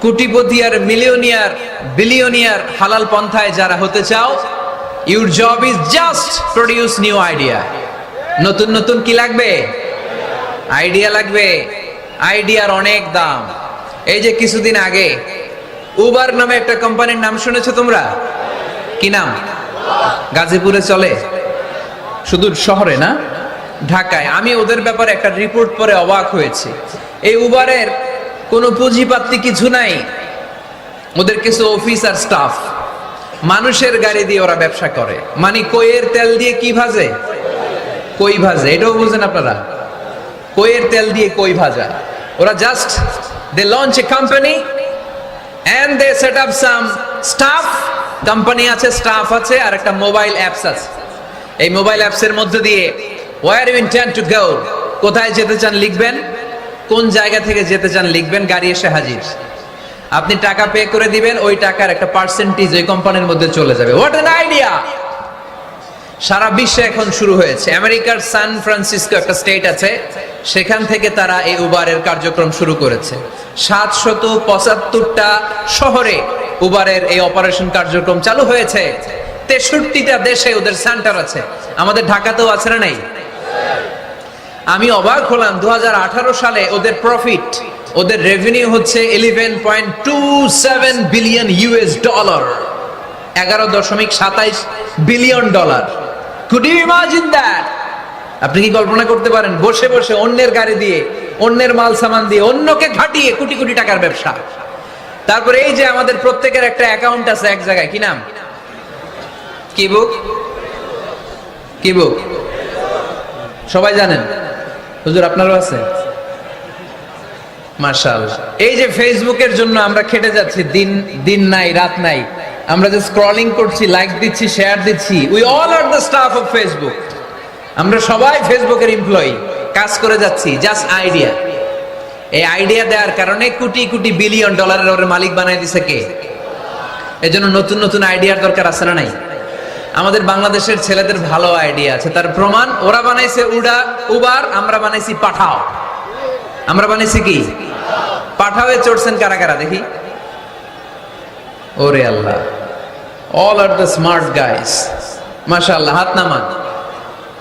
কোটিপতি আর millionaire billionaire হালাল পন্থায় যারা হতে চাও, your job is just produce new idea. নতুন নতুন কি লাগবে? আইডিয়া লাগবে। আইডিয়ার অনেক দাম। এই যে কিছুদিন আগে উবার নামে একটা কোম্পানির নাম শুনেছো তোমরা? কি নাম? গাজীপুরে চলে, শুধু শহরে না, ঢাকায়। আমি ওদের ব্যাপারে একটা রিপোর্ট পড়ে অবাক হয়েছি। এই উবারের কোনো পুঁজিপাতি কিছু নাই, ওদের কিছু অফিস আর স্টাফ। মানুষের গাড়ি দিয়ে ওরা ব্যবসা করে। মানে কইয়ের তেল দিয়ে কি ভাজে? কই ভাজে। এটাও বুঝেন আপনারা? কইয়ের তেল দিয়ে কই ভাজা। ওরা just they launch a company and they set up some staff. Company আছে, স্টাফ আছে, আর একটা মোবাইল অ্যাপস আছে। এই মোবাইল অ্যাপসের মধ্যে দিয়ে where you intend to go, কোথায় যেতে চান লিখবেন, কোন জায়গা থেকে যেতে চান লিখবেন, গাড়ি এসে হাজির। আপনি টাকা পে করে দিবেন, ওই টাকার একটা পার্সেন্টেজ ওই কোম্পানির মধ্যে চলে যাবে। What an idea! সারা বিশ্বে এখন শুরু হয়েছে। আমেরিকার সান ফ্রান্সিসকো একটা স্টেট আছে, সেখান থেকে তারা এই উবারের কার্যক্রম শুরু করেছে। 775টা শহরে উবারের এই অপারেশন কার্যক্রম চালু হয়েছে। 63টা দেশে ওদের সেন্টার আছে। আমাদের ঢাকাতেও আছে না নাই? আমি অবাক হলাম, 2018 সালে ওদের প্রফিট, ওদের রেভিনিউ হচ্ছে 11.27 billion US dollar, 11.27 billion dollar. Could you imagine that? আপনি কি কল্পনা করতে পারেন? বসে বসে অন্যের গাড়ি দিয়ে, অন্যের মাল সামান দিয়ে, অন্যকে ঘাটিয়ে কোটি কোটি টাকার ব্যবসা। তারপরে এই যে আমাদের প্রত্যেকের একটা অ্যাকাউন্ট আছে এক জায়গায়, কি নাম? কি বুক? কি বুক? সবাই জানেন? হুজুর আপনারও আছে? মাশাআল্লাহ। এই যে ফেসবুকের জন্য আমরা খেটে যাচ্ছি, দিন দিন নাই রাত নাই, আমরা যে স্ক্রলিং করছি, লাইক দিচ্ছি, শেয়ার দিচ্ছি, we all are the staff of Facebook. আমরা সবাই ফেসবুকের এমপ্লয়ি, কাজ করে যাচ্ছি। Just idea. এই আইডিয়া দেওয়ার কারণে কোটি কোটি বিলিয়ন ডলারের ওর মালিক বানায় দিছে কে? এজন্য নতুন নতুন আইডিয়ার দরকার আছে না নাই? আমাদের বাংলাদেশের ছেলেদের ভালো আইডিয়া আছে, তার প্রমাণ ওরা বানাইছে উবার, আমরা বানাইছি পাঠাও। আমরা বানাইছি কি? পাঠাওয়ে চড়ছেন কারা কারা দেখি? ওরে আল্লাহ, all are the smart guys. মাশাআল্লাহ, হাত নামান।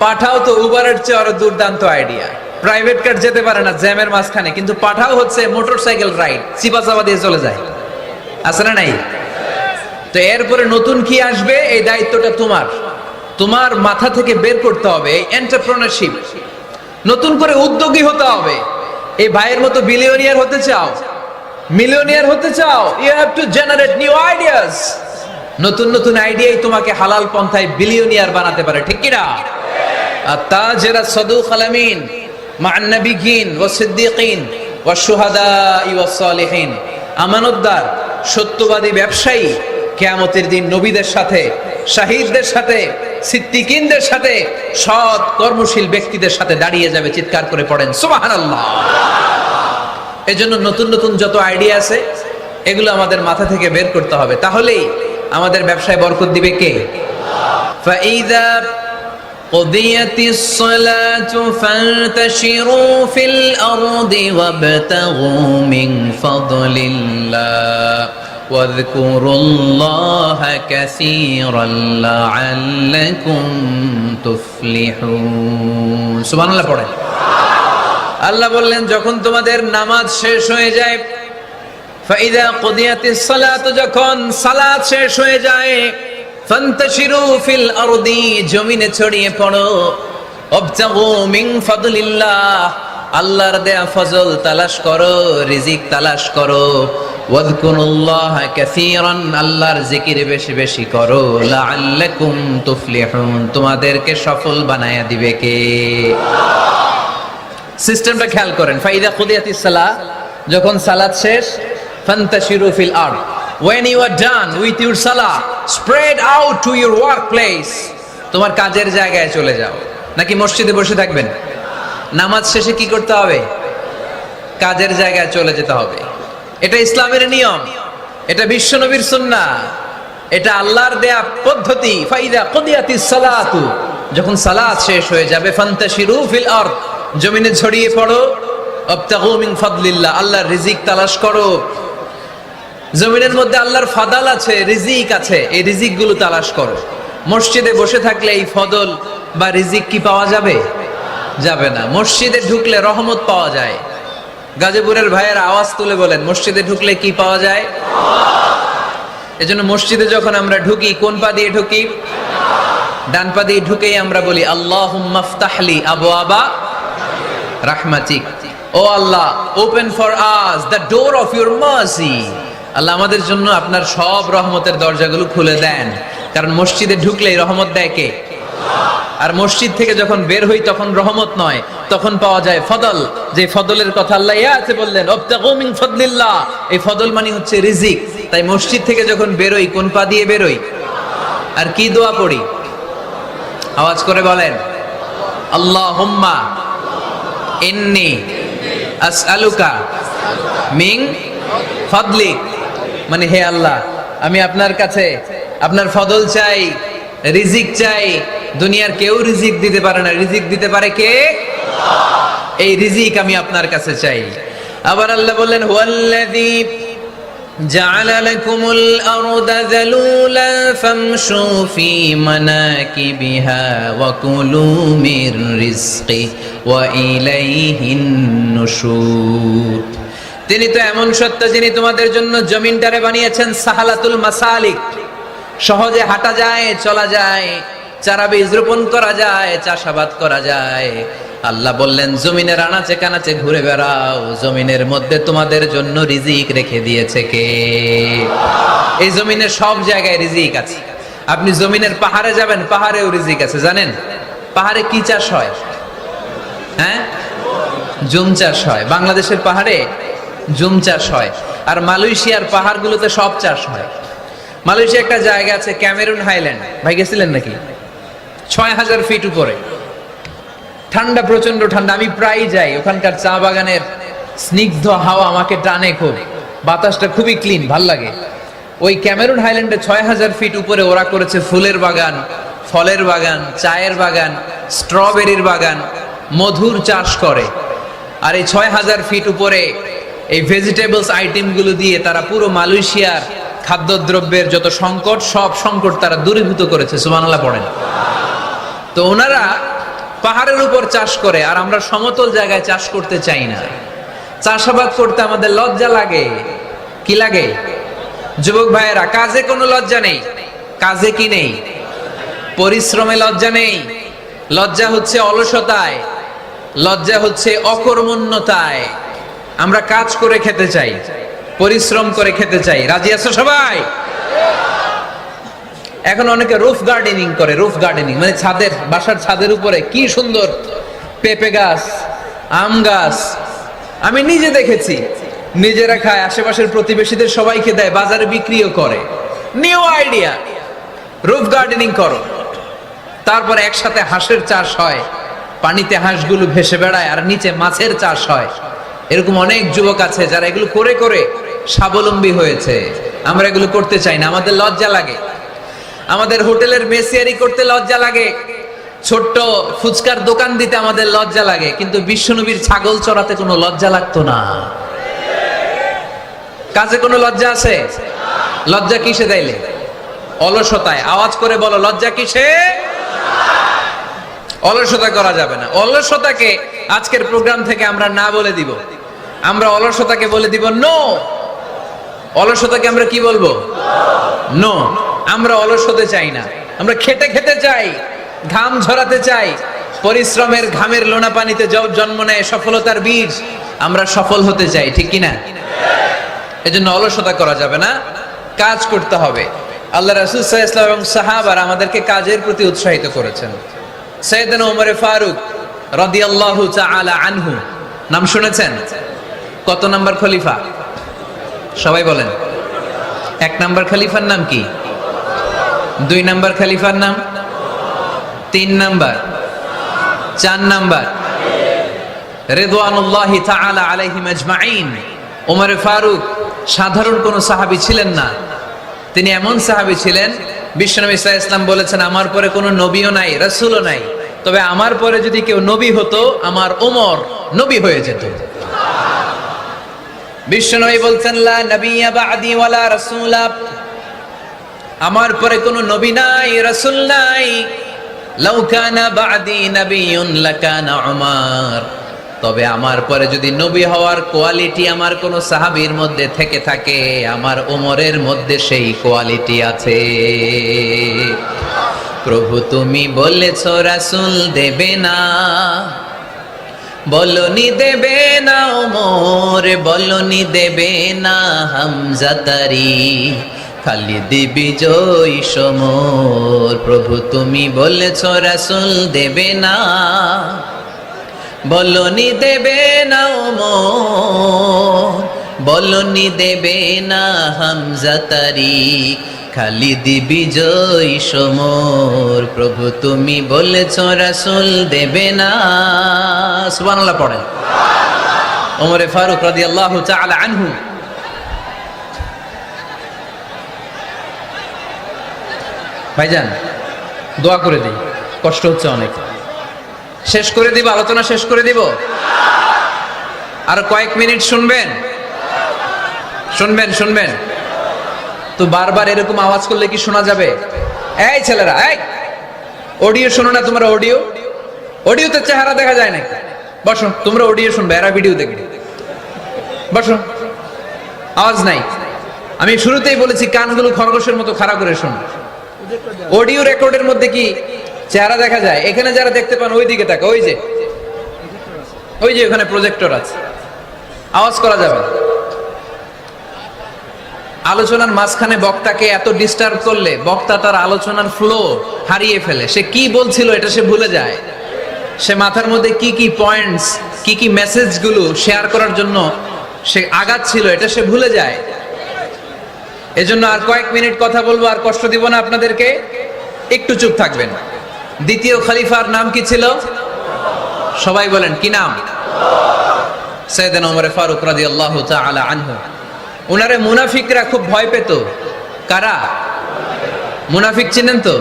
পাঠাও তো উবারের চেয়ে আরো দুর্দান্ত আইডিয়া। প্রাইভেট কার যেতে পারে না জ্যামের মাঝখানে, কিন্তু পাঠাও হচ্ছে মোটরসাইকেল রাইড, চিপা চাপা দিয়ে চলে যায়। আছে না নাই? তো এরপরে নতুন কি আসবে, এই দায়িত্বটা তোমার। তোমার মাথা থেকে বের করতে হবে এই এন্টারপ্রেনারশিপ। নতুন করে উদ্যোগী হতে হবে। এই ভাইয়ের মতো বিলিয়নিয়ার হতে চাও, মিলিয়নিয়ার হতে চাও, you have to generate new ideas. নতুন নতুন আইডিয়াই তোমাকে হালাল পন্থায় বিলিয়নিয়ার বানাতে পারে, ঠিক কি না? আত-তাজিরা সাদুক আল-আমিন মা'আন নাবিয়্যিন ওয়াস সিদ্দীকিন ওয়াশ শুহাদা'i ওয়াস সালিহিন। আমানতদার, সত্যবাদী ব্যবসায়ী কিয়ামতের দিন নবীদের সাথে, শাহীদদের সাথে, সিদ্দীকিনদের সাথে, সৎ কর্মশীল ব্যক্তিদের সাথে দাঁড়িয়ে যাবে। চিৎকার করে পড়েন সুবহানাল্লাহ। এজন্য নতুন নতুন যত আইডিয়া আছে এগুলো আমাদের মাথা থেকে বের করতে হবে, তাহলেই আমাদের ব্যবসায় বরকত দিবে কে? ফাইযা কুদিয়াতিস সালাতু ফান্তাশিরু ফিল আরদি ওয়াবতাগু মিন ফাদলিল্লাহ ওয়াযকুরুল্লাহা কাসীরান লাআল্লাকুম তুফলিহুন। সুবহানাল্লাহ পড়েন। আল্লাহ বললেন, যখন তোমাদের নামাজ শেষ হয়ে যায়, ফাইদা কুদিয়াতিস সালাত, যখন সালাত শেষ হয়ে যায়, ফান্তাশিরু ফিল আরদি, জমিনে ছড়িয়ে পড়ো, ওয়াবতাগু মিন ফাদলিল্লাহ, আল্লাহর দেয়া ফজল তালাশ করো, রিজিক তালাশ করো, ওয়াযকুরুল্লাহা কাসীরান, আল্লাহর জিকির বেশি বেশি করো, লাআল্লাকুম তুফলিহুন, তোমাদেরকে সফল বানায়া দিবে কে? সিস্টেমটা খেয়াল করেন। ফাইদা কুদিয়াতিস সালাহ, যখন সালাত শেষ, ফান্তাশিরু ফিল আরদ, when you are done with your salah, spread out to your workplace, তোমার কাজের জায়গায় চলে যাও। নাকি মসজিদে বসে থাকবেন? নামাজ শেষে কি করতে হবে? কাজের জায়গায় চলে যেতে হবে। এটা ইসলামের নিয়ম, এটা বিশ্বনবীর সুন্নাহ, এটা আল্লাহর দেয়া পদ্ধতি। ফাইদা কুদিয়াতিস সালাতু, যখন সালাত শেষ হয়ে যাবে, ফান্তাশিরু ফিল আরদ, জমিনে ছড়িয়ে পড়ো, ওয়াবতাগু মিন ফাদলিল্লাহ, আল্লাহর রিজিক তালাশ করো, জমিনের মধ্যে আল্লাহর ফাদাল আছে, রিজিক আছে, এই রিজিক গুলো তালাশ করো। মসজিদে বসে থাকলে এই ফদল বা রিজিক কি পাওয়া যাবে? যাবে না। মসজিদে ঢুকলে রহমত পাওয়া যায়। গাজীপুরের ভাইয়ের আওয়াজ তুলে বলেন, মসজিদে ঢুকলে কি পাওয়া যায়? এজন্য মসজিদে যখন আমরা ঢুকি, কোন পা দিয়ে ঢুকি? ডান পা দিয়ে ঢুকেই আমরা বলি আল্লাহুম্মা ফতাহলি আবওয়াবা রাহমাতিক। O Allah, open for us the door of your mercy. আল্লাহ আমাদের জন্য আপনার সব রহমতের দরজাগুলো খুলে দেন। কারণ মসজিদে ঢুকলেই রহমত দেয় কে? আর মসজিদ থেকে যখন বের হই তখন রহমত নয়, তখন পাওয়া যায় ফদল। যে ফদলের কথা আল্লাহ ইয়াতে বললেন, ওয়াবতাগু মিন ফাদলিল্লাহ। এই ফদল মানে হচ্ছে রিজিক। তাই মসজিদ থেকে যখন বেরোই কোন পা দিয়ে বেরোই? আর কি দোয়া পড়ি? আওয়াজ করে বলেন, আল্লাহুম্মা ইন্নী আসআলুকা মিন ফাদলিক। মানে হে আল্লাহ, আমি আপনার কাছে আপনার ফদল চাই, রিজিক চাই। দুনিয়ার কেউ রিজিক দিতে পারে না, রিজিক দিতে পারে কে? এই রিজিক আমি আপনার কাছে চাই। আবার আল্লাহ বললেন, হুয়াল্লাযী জাআলা লাকুমুল আরদা যালুলা ফামশু ফি মানাকিবিহা ওয়া কুলু মির রিজকি ওয়া ইলাইহিন নুশুর। তিনি তো এমন সত্তা যিনি তোমাদের জন্য জমিনটারে বানিয়েছেন সাহালাতুল মাসালিক, সহজে হাঁটা যায়, চলা যায়, চারা বীজ রোপণ করা যায়, চাষাবাদ করা যায়। আল্লাহ বললেন, জমিনের আনাচে কানাচে ঘুরে বেড়াও, জমিনের মধ্যে তোমাদের জন্য রিজিক রেখে দিয়েছে কে? এই জমিনের সব জায়গায় রিজিক আছে। আপনি জমিনের পাহাড়ে যাবেন, পাহাড়েও রিজিক আছে। জানেন পাহাড়ে কি চাষ হয়? হ্যাঁ, জুম চাষ হয়। বাংলাদেশের পাহাড়ে জুম চাষ হয়। আর মালয়েশিয়ার পাহাড়গুলোতে সব চাষ হয়। মালয়েশিয়া একটা জায়গা আছে ক্যামেরুন হাইল্যান্ড, ভাই গেছিলেন নাকি? ৬,০০০ ফিট উপরে, ঠান্ডা, প্রচন্ড ঠান্ডা। আমি প্রায় যাই, ওখানকার চা বাগানের স্নিগ্ধ হাওয়া আমাকে টানে খুব, বাতাসটা খুবই ক্লিন, ভাল লাগে। ওই ক্যামেরুন হাইল্যান্ডে ৬,০০০ ফিট উপরে ওরা করেছে ফুলের বাগান, ফলের বাগান, চায়ের বাগান, স্ট্রবেরির বাগান, মধুর চাষ করে। আর এই ৬,০০০ ফিট উপরে এই ভেজিটেবলস আইটেমগুলো দিয়ে তারা পুরো মালয়েশিয়ার খাদ্যদ্রব্যের যত সংকট, সব সংকট তারা দূরীভূত করেছে। সুবহানাল্লাহ পড়েন। তো ওনারা পাহাড়ের উপর চাষ করে, আর আমরা সমতল জায়গায় চাষ করতে চাই না। চাষাবাদ করতে আমাদের লজ্জা লাগে। কি লাগে? যুবক ভাইয়েরা, কাজে কোনো লজ্জা নেই। কাজে কি নেই? পরিশ্রমে লজ্জা নেই। লজ্জা হচ্ছে অলসতায়, লজ্জা হচ্ছে অকর্মণ্যতায়। আমরা কাজ করে খেতে চাই, পরিশ্রম করে খেতে চাই। রাজি আছো সবাই? এখন অনেকে রুফ গার্ডেনিং করে। রুফ গার্ডেনিং মানে ছাদের, বাসার ছাদের উপরে কি সুন্দর পেঁপে গাছ, আম গাছ। আমি নিজে দেখেছি, নিজেরা খায়, আশেপাশের প্রতিবেশীদের সবাইকে দেয়, বাজারে বিক্রিও করে। নিউ আইডিয়া, রুফ গার্ডেনিং করো। তারপর একসাথে হাঁসের চাষ হয়, পানিতে হাঁসগুলো ভেসে বেড়ায়, আর নিচে মাছের চাষ হয়। এরকম অনেক যুবক আছে যারা এগুলো করে করে স্বাবলম্বী হয়েছে। আমরা এগুলো করতে চাই না, আমাদের লজ্জা লাগে। আমাদের হোটেলের মেসিয়ারি করতে লজ্জা লাগে, ছোট্ট ফুচকার দোকান দিতে আমাদের লজ্জা লাগে। কিন্তু বিশ্বনবীর ছাগল চড়াতে কোনো লজ্জা লাগতো না। কাজে কোনো লজ্জা আছে? লজ্জা কিসে তাইলে? অলসতায়। আওয়াজ করে বলো, লজ্জা কিসে? অলসতা করা যাবে না। অলসতাকে আজকের প্রোগ্রাম থেকে আমরা না বলে দিব। আমরা অলসতাকে বলে দিব নো। অলসতাকে আমরা কি বলবো? নো। আমরা অলস হতে চাই না, আমরা খেতে খেতে চাই, ঘাম ঝরাতে চাই। পরিশ্রমের ঘামের লোনা পানিতে জন্ম নেয় সফলতার বীজ। আমরা সফল হতে চাই, ঠিক কিনা? এজন্য অলসতা করা যাবে না, কাজ করতে হবে। আল্লাহ রাসূল সাল্লাল্লাহু আলাইহি ওয়াসাল্লাম এবং সাহাবারা আমাদেরকে কাজের প্রতি উৎসাহিত করেছেন। সাইয়েদনা ওমর ফারুক রাদিয়াল্লাহু তাআলা আনহু, নাম শুনেছেন? কত নাম্বার খলিফা? সবাই বলেন। 1 নাম্বার খলিফার নাম কি? 2 নাম্বার খলিফার নাম? 3 নাম্বার? 4 নাম্বার? রিদওয়ানুল্লাহি তাআলা আলাইহিম আজমাইন। ওমর ফারুক সাধারণ কোন সাহাবী ছিলেন না। তিনি এমন সাহাবী ছিলেন, বিশ্বনবী সাল্লাল্লাহু আলাইহি ওয়াসাল্লাম বলেছেন, আমার পরে কোনো নবীও নাই, রাসূলও নাই, তবে আমার পরে যদি কেউ নবী হতো, আমার ওমর নবী হয়ে যেত। বিশ্বনবী বলছেন লা নবিয়্যা বা'দি ওয়ালা রাসূলা, আমার পরে কোনো নবী নাই, রাসূল নাই। লাউ কানা বা'দি নাবিয়্যুন লাকানা উমার, তবে আমার পরে যদি নবী হওয়ার কোয়ালিটি আমার কোন সাহাবীর মধ্যে থেকে থাকে, আমার ওমরের মধ্যে সেই কোয়ালিটি আছে। প্রভু তুমি বলেছো রাসূল দেবে না, বলনি দেবে না ওমর, বলনি দেবে না হামজা তারি, খালিদ বিজয় সমর। প্রভু তুমি বলেছো রাসূল দেবে না, বলনি দেবে না ওমর, বলনি দেবে না হামজা তারি, খালিদ বিজয় সমর। প্রভু তুমি বলেছো রাসূল দেবে না। সুবহানাল্লাহ পড়েন। ওমরে ফারুক রাদিয়াল্লাহু তাআলা আনহু ভাইজান দোয়া করে দিই, কষ্ট হচ্ছে অনেক। শেষ করে দিব, আলোচনা শেষ করে দিব। আর কয়েক মিনিট শুনবেন, শুনবেন শুনবেন তো বারবার এরকম আওয়াজ করলে কি শোনা যাবে? এই ছেলেরা, এই অডিও শোনো না তোমরা? অডিও, অডিওতে চেহারা দেখা যায় না। বসো, তোমরা অডিও শুনবে, এরা ভিডিও দেখবে। বসো, আওয়াজ নাই। আমি শুরুতেই বলেছি কানগুলো খরগোশের মতো খাড়া করে শোনো। অডিও রেকর্ডের মধ্যে কি চেহারা দেখা যায়? এখানে যারা দেখতে পান ওই দিকে তাকা, ওই যে ওই যে ওখানে প্রজেক্টর আছে, আওয়াজ করা যাবে। আলোচনার মাঝখানে বক্তাকে এত ডিস্টার্ব করলে বক্তা তার আলোচনার ফ্লো হারিয়ে ফেলে। সে কি বলছিল এটা সে ভুলে যায়। সে মাথার মধ্যে কি কি পয়েন্টস, কি কি মেসেজগুলো শেয়ার করার জন্য সে আগাচ্ছিল এটা সে ভুলে যায়। এজন্য আর কয়েক মিনিট কথা বলবো, আর কষ্ট দিব না আপনাদেরকে। একটু চুপ থাকবেন। দ্বিতীয় খলিফার নাম কি ছিল? সবাই বলেন কি নাম? সাইয়েদনা ওমর ফারুক রাদিয়াল্লাহু তাআলা আনহু। উনারে মুনাফিকরা খুব ভয় পেত। কারা? মুনাফিক চিনেন তো?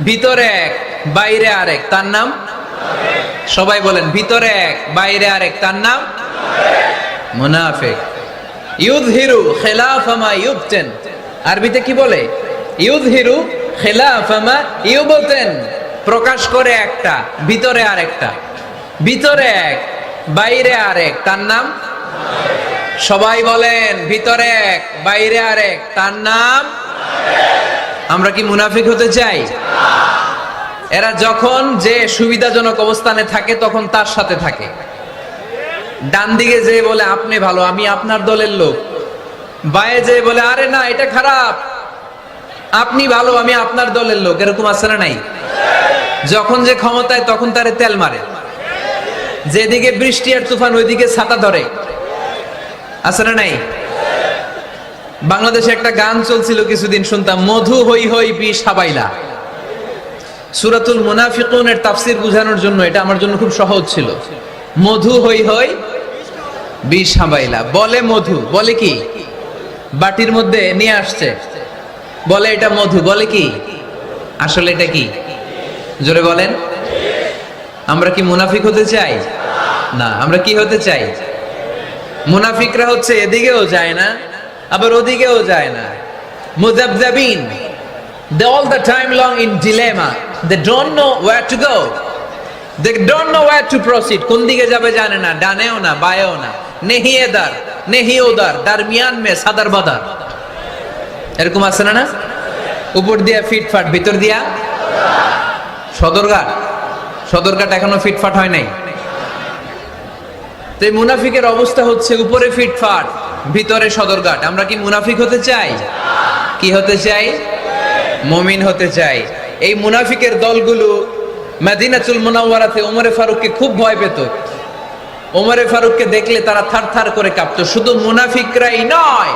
ভিতরে এক বাইরে আরেক, তার নাম? সবাই বলেন ভিতরে এক বাইরে আরেক, তার নাম মুনাফিক। ইউযহিরু খিলাফা মা ইউবতিন, আরবিতে কি বলে? ইউযহিরু খিলাফা মা ইউবতিন, প্রকাশ করে একটা, ভিতরে আরেকটা। ভিতরে এক বাইরে আরেক, তার নাম? সবাই বলেন ভিতরে এক বাইরে আরেক, তার নাম? আমরা কি মুনাফিক হতে চাই? এরা যখন যে সুবিধাজনক অবস্থানে থাকে তখন তার সাথে থাকে। ডান দিকে যে বলে আপনি ভালো, আমি আপনার দলের লোক। বায়ে যে বলে আরে না এটা খারাপ, আপনি ভালো, আমি আপনার দলের লোক। এরকম আছে না নাই? যখন যে ক্ষমতায় তখন তারে তেল মারে। যেদিকে বৃষ্টি আর তুফান ওইদিকে ছাতা ধরে। আছে না নাই? বাংলাদেশে একটা গান চলছিল কিছুদিন, শুনতাম, মধু হই হই বিষ হাবাইলা। সূরাতুল মুনাফিকুনের তাফসীর বোঝানোর জন্য এটা আমার জন্য খুব সহজ ছিল। মধু হই হই বিষ হাবাইলা। বলে মধু, বলে কি? বাটির মধ্যে নিয়ে আসছে, বলে এটা মধু, বলে কি? আসলে এটা কি? জোরে বলেন। আমরা কি মুনাফিক হতে চাই? না। আমরা কি হতে চাই? মুনাফিকরা হচ্ছে এদিকেও যায় না আবার ওদিকেও যায় না। মুযাবযাবিন, they all the time long in dilemma, they don't know where to go, they don't know where to proceed। কোন দিকে যাবে জানে না, ডানেও না বায়েও না, নেহি এদার নেহি ওদার, দরমিয়ান মে সাদার বাদার। এরকম আছে না? না, উপর দিয়া ফিটফাট, ভিতর দিয়া সদরঘাট। সদরঘাট এখনো ফিটফাট হয় নাই। তো এই মুনাফিকের অবস্থা হচ্ছে উপরে ফিটফাট, ভিতরে সদরঘাট। আমরা কি মুনাফিক হতে চাই? কি হতে চাই? মুমিন হতে চাই। এই মুনাফিকের দলগুলো মদিনাতুল মুনাওয়ারাতে ওমরে ফারুককে খুব ভয় পেত। ওমরে ফারুককে দেখলে তারা থারথার করে কাঁপতো। শুধু মুনাফিকরাই নয়,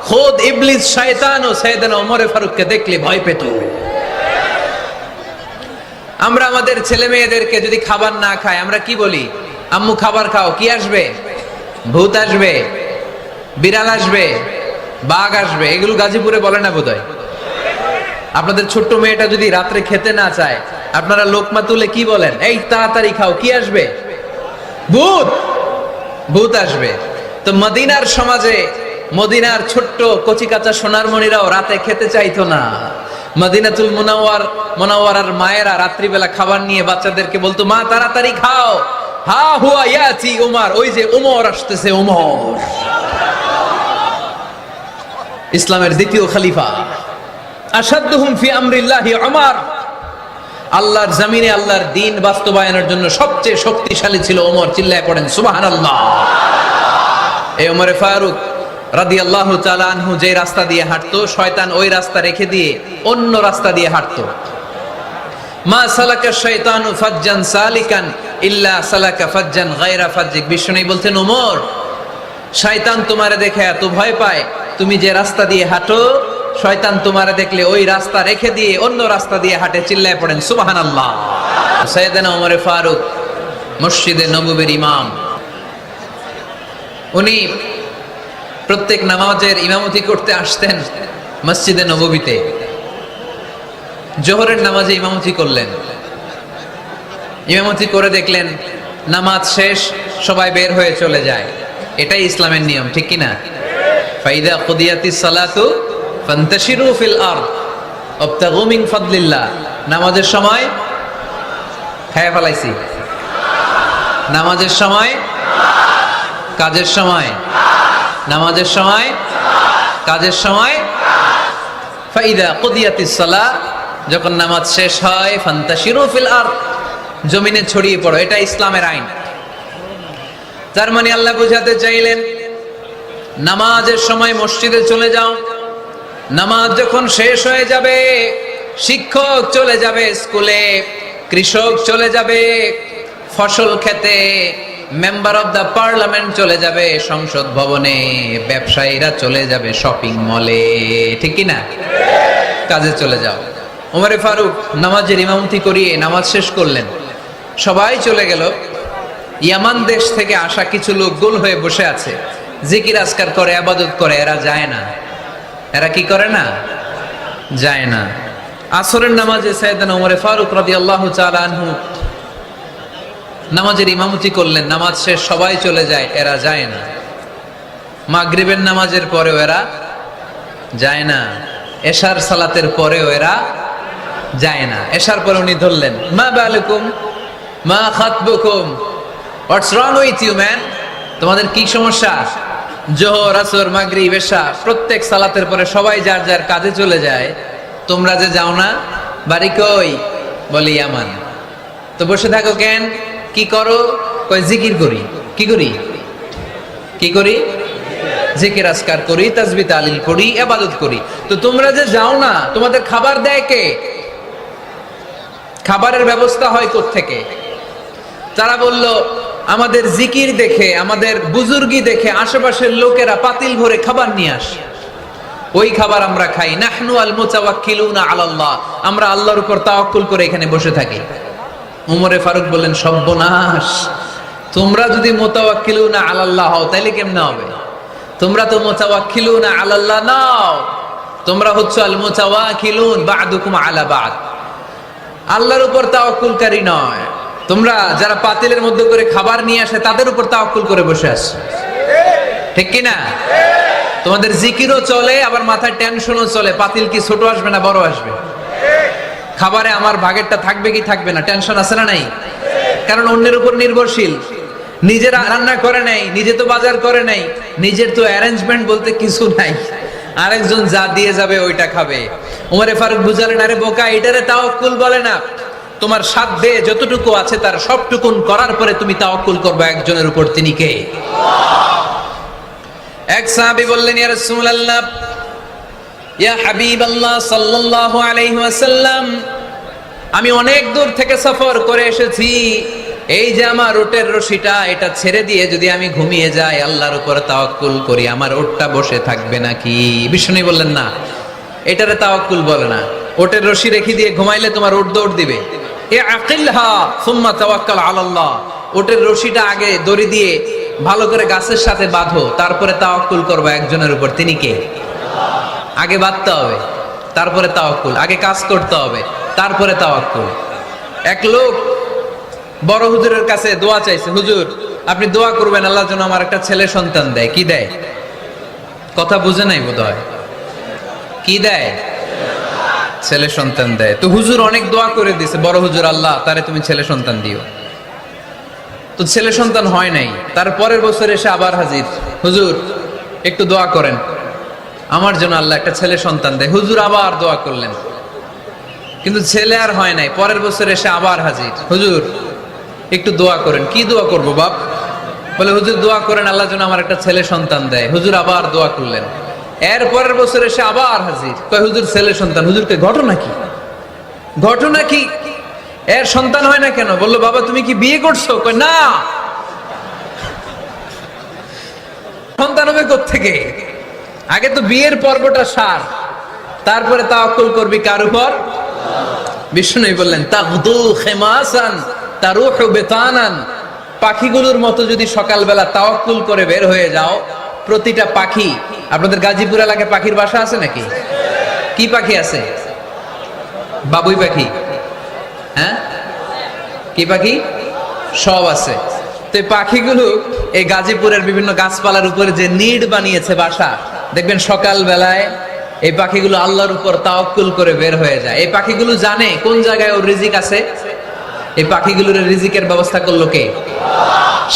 খোদ ইবলিস শয়তানও সাইয়েদনা ওমরে ফারুককে দেখলে ভয় পেত। আমরা আমাদের ছেলে মেয়েদেরকে যদি খাবার না খায় আমরা কি বলি? আম্মু খাবার খাও। কি আসবে? ভূত আসবে, বিড়াল আসবে, বাঘ আসবে। এগুলো গাজীপুরে বলে না বোধহয়। আপনাদের ছোট্ট মেয়েটা যদি রাত্রে খেতে না চায় আপনারা লোকমা তুলে কি বলেন? এই তাড়াতাড়ি খাও। কি আসবে? ভূত। ভূত আসবে। তো মদিনার সমাজে মদিনার ছোট্ট কচিকাচা সোনারমণিরাও রাতে খেতে চাইতো না। মদিনাতুল মুনাওয়ারার মায়েরা রাত্রিবেলা খাবার নিয়ে বাচ্চাদেরকে বলতো, মা তাড়াতাড়ি খাও, হা হুয়া ইয়াতি উমর, ওই যে উমর আসতেছে, উমর ইসলামের দ্বিতীয় খলিফা। আশাদ্দুহুম ফি আমরিল্লাহি উমর, আল্লাহর জমিনে আল্লাহর দ্বীন বাস্তবায়নের জন্য সবচেয়ে শক্তিশালী ছিল ওমর। চিল্লায় পড়েন সুবহানাল্লাহ। এই ওমরে ফারুক রাদিয়াল্লাহু তাআলা আনহু যে রাস্তা দিয়ে হাঁটতো, শয়তান ওই রাস্তা রেখে দিয়ে অন্য রাস্তা দিয়ে হাঁটতো। মা সালাকা শাইতানু ফাজ্জান সালিকান ইল্লা সালাকা ফাজ্জান গায়রা ফাজ্জিক। বিষ্ণু বলতেন, ওমর, শয়তান তোমারে দেখে এত ভয় পায়, তুমি যে রাস্তা দিয়ে হাঁটো শয়তান তোমারে দেখলে ওই রাস্তা রেখে দিয়ে অন্য রাস্তা দিয়ে হাঁটে। চিল্লায় পড়েন সুবহানাল্লাহ। সাইয়েদনা ওমরে ফারুক মসজিদে নববীর ইমাম। উনি প্রত্যেক নামাজের ইমামতি করতে আসতেন মসজিদে নববীতে। জোহরের নামাজে ইমামতি করলেন, ইমামতি করে দেখলেন নামাজ শেষ, সবাই বের হয়ে চলে যায়। এটাই ইসলামের নিয়ম, ঠিক কিনা? ফাইদা কুদিয়াতিস সালাতু ফান্তাশিরু ফিল আরদ ওয়াবতাগু মিন ফাদলিল্লাহ। নামাজের সময় খায়া ফেলাইছি, নামাজের সময় কাজের সময়, নামাজের সময় কাজের সময়। ফাইদা কুদিয়াতিস সালাহ, যখন নামাজ শেষ হয়, ফান্তাশিরু ফিল আরদ, জমিনে ছড়িয়ে পড়ো। এটা ইসলামের আইন। তার মানে আল্লাহ বুঝাতে চাইলেন নামাজের সময় মসজিদে চলে যাও। নামাজ যখন শেষ হয়ে যাবে, শিক্ষক চলে যাবে স্কুলে, কৃষক চলে যাবে ফসল খেতে, মেম্বার অফ দ্য পার্লামেন্ট চলে যাবে সংসদ ভবনে, ব্যবসায়ীরা চলে যাবে শপিং মলে, ঠিক কি না? কাজে চলে যাও। ওমরে ফারুক নামাজের ইমামতি করিয়ে নামাজ শেষ করলেন, সবাই চলে গেল। ইয়ামান দেশ থেকে আসা কিছু লোক গোল হয়ে বসে আছে, জিকির আজকার করে, ইবাদত করে। এরা যায় না। এরা কি করে না? যায় না। আসরের নামাজে সাইয়েদনা ওমরে ফারুক রাদিয়াল্লাহু তাআলা আনহু নামাজের ইমামতি করলেন। নামাজ শেষ, সবাই চলে যায়, এরা যায় না। মাগরিবের নামাজের পরেও এরা যায় না। এশার সালাতের পরেও এরা যায় না। এশার পরে উনি ধরলেন, মা বালুকুম মা খাতবুকুম, হোয়াটস রং উইথ ইউ ম্যান, তোমাদের কি সমস্যা? জোহর, আসর, মাগরিব, এশা প্রত্যেক সালাতের পরে সবাই যার যার কাজে চলে যায়, তোমরা যে যাও না? বাড়ি কই? বলি ইয়ামান। তো বসে থাকো কেন? কি করো? কই জিকির করি। কি করি? কি করি? জিকির আজকার করি, তাসবিহ তাহলিল করি, ইবাদত করি। তো তোমরা যে যাও না, তোমাদের খাবার দেয় কে? খাবারের ব্যবস্থা হয় কোত্থেকে? তারা বলল, আমাদের জিকির দেখে, আমাদের বুজুর্গি দেখে আশেপাশের লোকেরা পাতিল ভরে খাবার নিয়ে আসে, ওই খাবার আমরা খাই। নাহনু আল মুতাওয়াক্কিলুনা আলাল্লাহ, আমরা আল্লাহর উপর তাওয়াক্কুল করে এখানে বসে থাকি। ওমরে ফারুক বললেন, সর্বনাশ, তোমরা যদি মুতাওয়াক্কিলুনা আলাল্লাহ হও তাহলে কেমনে হবে? তোমরা তো মুতাওয়াক্কিলুনা আলাল্লাহ নাও, তোমরা হচ্ছে আল মুতাওয়াক্কিলুন বা'দুকুম আলা বা'দ, আল্লাহর উপর তাওয়াক্কুলকারী নয়। তোমরা যারা পাতিলের মধ্যে করে খাবার নিয়ে আসে তাদের উপর তাওয়াক্কুল করে বসে আছো, ঠিক কি না? তোমাদের জিকিরও চলে, আবার মাথায় টেনশনও চলে, পাতিল কি ছোট আসবে না বড় আসবে, খাবারে আমার ভাগেরটা থাকবে কি থাকবে না, টেনশন আছে না নাই? কারণ অন্যের উপর নির্ভরশীল, নিজের রান্না করে নাই, নিজে তো বাজার করে নাই, নিজের তো অ্যারেঞ্জমেন্ট বলতে কিছু নাই, আরেকজন যা দিয়ে যাবে ওইটা খাবে। ওমরে ফারুক বুঝালেন, আরে বোকা, এটারে তাওয়াক্কুল বলে না। তোমার সাধ্যে যতটুকু আছে তার সবটুকুন করার পরে তুমি তাওয়াক্কুল করবে একজনের উপর, তিনি কে? এক সাহাবী বললেন, ইয়া রাসূলুল্লাহ, ইয়া হাবিবাল্লাহ সাল্লাল্লাহু আলাইহি ওয়াসাল্লাম, আমি অনেক দূর থেকে সফর করে এসেছি, এই যে আমার উটের রশিটা, এটা ছেড়ে দিয়ে যদি আমি ঘুমিয়ে যাই, আল্লাহর উপর তাওয়াক্কুল করি, আমার উটটা বসে থাকবে নাকি? বিষ্ণু বললেন, না, এটারে তাওয়াক্কুল বলে না। উটের রশি রেখে দিয়ে ঘুমাইলে তোমার উট দৌড় দিবে। এ আকিলহা সুম্মা তাওয়াক্কাল আলাল্লাহ, উটের রশিটা আগে দড়ি দিয়ে ভালো করে গাছের সাথে বাঁধো, তারপরে তাওয়াক্কুল করবে একজনের উপর, তিনি কে? আগে বাঁধতে হবে, তারপরে তাওয়াক্কুল, আগে কাজ করতে হবে, তারপরে তাওয়াক্কুল। এক লোক বড় হুজুরের কাছে দোয়া চাইছে, হুজুর আপনি দোয়া করবেন আল্লাহ যেন আমার একটা ছেলে সন্তান দেয়। কি দেয়? কথা বুঝে নাই বোধহয়। কি দেয়? ছেলে সন্তান দেয়। তো হুজুর অনেক দোয়া করে দিছে, বড় হুজুর, আল্লাহ তারে তুমি ছেলে সন্তান দিও। তো ছেলে সন্তান হয় নাই। তার পরের বছর এসে আবার হাজির, হুজুর একটু দোয়া করেন আমার জন্য আল্লাহ একটা ছেলে সন্তান দেয়। হুজুর আবার দোয়া করলেন, কিন্তু ছেলে আর হয় নাই। পরের বছর এসে আবার হাজির, হুজুর একটু দোয়া করেন। কি দোয়া করবো বাপ? বলে হুজুর দোয়া করেন আল্লাহ যেন আমার একটা ছেলে সন্তান দেয়। হুজুর আবার দোয়া করলেন। এর পরের বছর এসে আবার হাজির, কয় হুজুর ছেলে সন্তান। হুজুরকে ঘটনা কি? ঘটনা কি? এর সন্তান হয় না কেন? বললো বাবা তুমি কি বিয়ে করছো? কয় না। সন্তান হবে কোত্থেকে? আগে তো বিয়ের পর্বটা সার, তারপরে তাওয়াক্কুল করবি কার উপর? বিষ্ণু বললেন তাগদু খেমাসান তারুহু বেতানান। পাখিগুলোর মতো যদি সকালবেলা তাওয়াক্কুল করে বের হয়ে যাও, প্রতিটা পাখি, আপনাদের গাজীপুর এলাকায় পাখির বাসা আছে নাকি? কি পাখি আছে? বাবুই পাখি। হ্যাঁ, কি পাখি? সব আছে। তো এই পাখিগুলো এই গাজীপুরের বিভিন্ন গাছপালার উপরে যে নিড় বানিয়েছে বাসা, দেখবেন সকাল বেলায় এই পাখিগুলো আল্লাহর উপর তাওয়াক্কুল করে বের হয়ে যায়। এই পাখিগুলো জানে কোন জায়গায় ওর রিজিক আছে। এই পাখিগুলোর রিজিকের ব্যবস্থা করলো কে?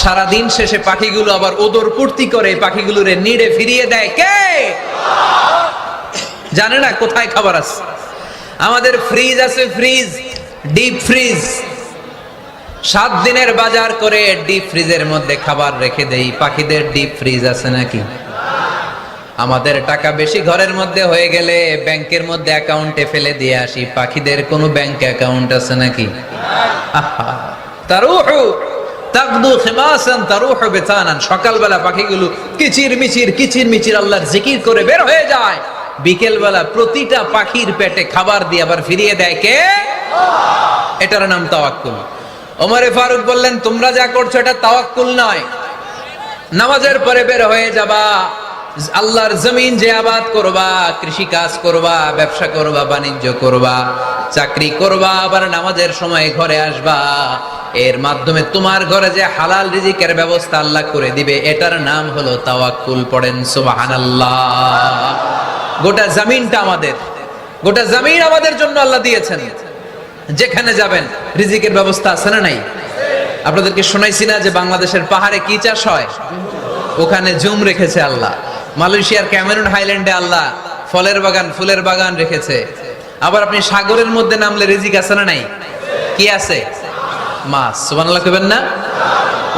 সারাদিন শেষে পাখিগুলো আবার ওদর পূর্তি করে পাখিগুলোর নিড়ে ফিরিয়ে দেয় কে? জানে না কোথায় খাবার আছে। আমাদের ফ্রিজ আছে, ফ্রিজ, ডিপ ফ্রিজ, 7 দিনের বাজার করে ডিপ ফ্রিজের মধ্যে খাবার রেখে দেই। পাখিদের ডিপ ফ্রিজ আছে নাকি? আমাদের টাকা বেশি ঘরের মধ্যে হয়ে গেলে ব্যাংকের মধ্যে অ্যাকাউন্টে ফেলে দিয়ে আসি। পাখিদের কোনো ব্যাংক অ্যাকাউন্ট আছে নাকি? তারুহু তাগদু খিমাসান তারুহু বিতানান। সকালবেলা পাখিগুলো কিচির মিচির আল্লাহর জিকির করে বের হয়ে যায়। বিকেল বেলা প্রতিটা পাখির পেটে খাবার দিয়ে আবার ফিরিয়ে দেয় কে? এটার নাম তাওয়াক্কুল। ওমরে ফারুক বললেন তোমরা যা করছো এটা তাওয়াক্কুল নয়। নামাজের পরে বের হয়ে যাবা, আল্লাহর জমিন যে আবাদ করবা, কৃষি কাজ করবা, ব্যবসা করবা, বাণিজ্য করবা, চাকরি করবা, আবার নামাজের সময় ঘরে আসবা। এর মাধ্যমে তোমার ঘরে যে হালাল রিজিকের ব্যবস্থা আল্লাহ করে দিবে, এটার নাম হলো তাওয়াক্কুল। পড়েন সুবহানাল্লাহ। গোটা জমিনটা আমাদের, গোটা জমিন আমাদের জন্য আল্লাহ দিয়েছেন। যেখানে যাবেন রিজিকের ব্যবস্থা আছে না নাই? আপনাদেরকে শোনাইছি না যে বাংলাদেশের পাহাড়ে কি চাষ হয়? ওখানে জুম রেখেছে আল্লাহ। মালয়েশিয়ার ক্যামেরুন হাইল্যান্ডে আল্লাহ ফলের বাগান, ফুলের বাগান রেখেছে। আবার আপনি সাগরের মধ্যে নামলে রিজিক আছে না নাই? কি আছে? মাছ। সুবহানাল্লাহ কইবেন না?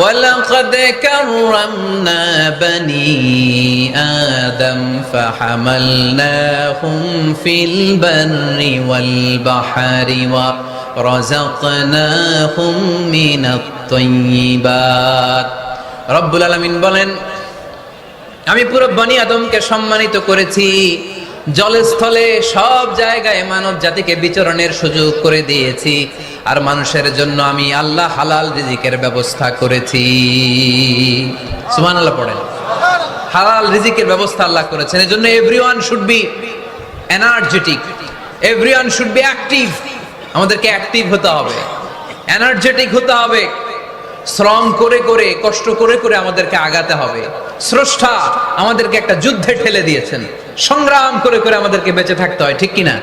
ওয়ালাকাদ কাররামনা বানি আদম ফাহামালনাহুম ফিল বাররি ওয়াল বাহরি ওয়া রাযাকনাহুম মিনাত তাইয়্যিবাত। রব্বুল আলামিন বলেন আমি পুরো বনি আদমকে সম্মানিত করেছি। জলে স্থলে সব জায়গায় মানব জাতিকে বিচরণের সুযোগ করে দিয়েছি। আর মানুষের জন্য আমি আল্লাহ হালাল রিজিকের ব্যবস্থা করেছি। সুবহানাল্লাহ পড়েন। হালাল রিজিকের ব্যবস্থা আল্লাহ করেছেন। এজন্য everyone should be energetic, everyone should be active. আমাদেরকে অ্যাক্টিভ হতে হবে, এনার্জেটিক হতে হবে। শ্রম করে করে, কষ্ট করে করে আমাদেরকে আগাতে হবে। স্রষ্টা আমাদেরকে একটা যুদ্ধে ঠেলে দিয়েছেন, সংগ্রাম করে করে আমাদেরকে বেঁচে থাকতে হয়, ঠিক কিনা?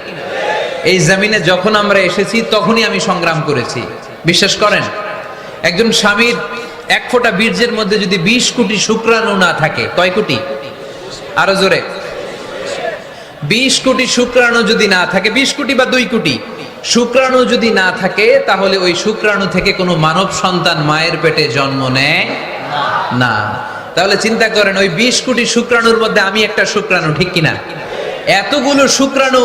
এই জমিনে যখন আমরা এসেছি তখনই আমি সংগ্রাম করেছি। বিশ্বাস করেন, একজন স্বামীর 1 ফোঁটা বীর্যের মধ্যে যদি 20 কোটি শুক্রাণু না থাকে, কয় কোটি? আরো জোরে। 20 কোটি শুক্রাণু যদি না থাকে, 20 কোটি বা 2 কোটি শুক্রাণু যদি না থাকে, তাহলে ওই শুক্রাণু থেকে কোনো মানব সন্তান মায়ের পেটে জন্ম নেয় না। তাহলে চিন্তা করেন, ওই 20 কোটি শুক্রাণুর মধ্যে আমি একটা শুক্রাণু, ঠিক কিনা? এতগুলো শুক্রাণু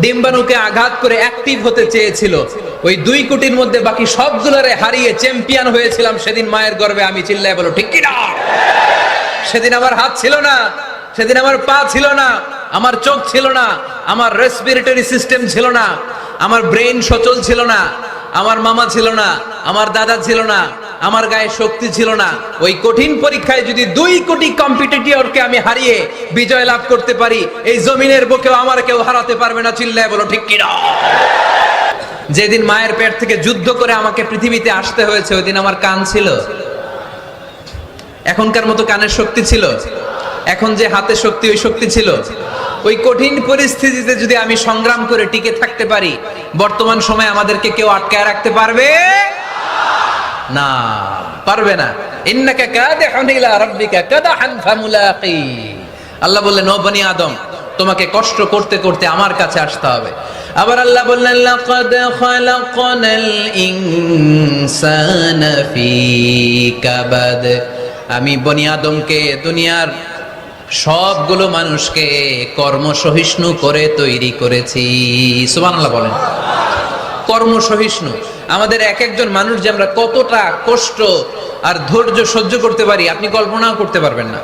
ডিম্বাণুকে আঘাত করে অ্যাক্টিভ হতে চেয়েছিল। ওই 2 কোটির মধ্যে বাকি সবগুলোরে হারিয়ে চ্যাম্পিয়ন হয়েছিলাম সেদিন মায়ের গর্ভে আমি। চিল্লায় বলো ঠিক কিনা? সেদিন আমার হাত ছিল না, সেদিন আমার পা ছিল না, আমার চোখ ছিল না, আমার রেসপিরেটরি সিস্টেম ছিল না, আমার ব্রেন সচল ছিল না, আমার মামা ছিল না, আমার দাদা ছিল না, আমার গায়ে শক্তি ছিল না। ওই কঠিন পরীক্ষায় যদি 2 কোটি কম্পিটিটরকে আমি হারিয়ে বিজয় লাভ করতে পারি, এই জমিনের বুকেও আমার কেউ হারাতে পারবে না। চিল্লায় বলো ঠিক কিনা? যেদিন মায়ের পেট থেকে যুদ্ধ করে আমাকে পৃথিবীতে আসতে হয়েছে, ওই দিন আমার কান ছিল? এখনকার মতো কানের শক্তি ছিল? এখন যে হাতে শক্তি, ওই শক্তি ছিল? ওই কঠিন পরিস্থিতিতে যদি আমি সংগ্রাম করে টিকে থাকতে পারি, বর্তমান সময়ে আমাদেরকে কেউ আটকায় রাখতে পারবে না, পারবে না। ইন্নাকা কাদিহুন ইলা রাব্বিকা কাদাহান ফামুলাকি। আল্লাহ বললেন, ও বনি আদম, তোমাকে কষ্ট করতে করতে আমার কাছে আসতে হবে। আবার আল্লাহ বললেন, লাকাদ খালাকনাল ইনসানা ফি কাবাদ। আমি বনি আদমকে, দুনিয়ার সবগুলো মানুষকে কর্মসহিষ্ণু করে তৈরি করেছি। সুবহানাল্লাহ বলেন। কর্মসহিষ্ণু। আমাদের এক একজন মানুষ যে আমরা কতটা কষ্ট আর ধৈর্য সহ্য করতে পারি, আপনি কল্পনাও করতে পারবেন না।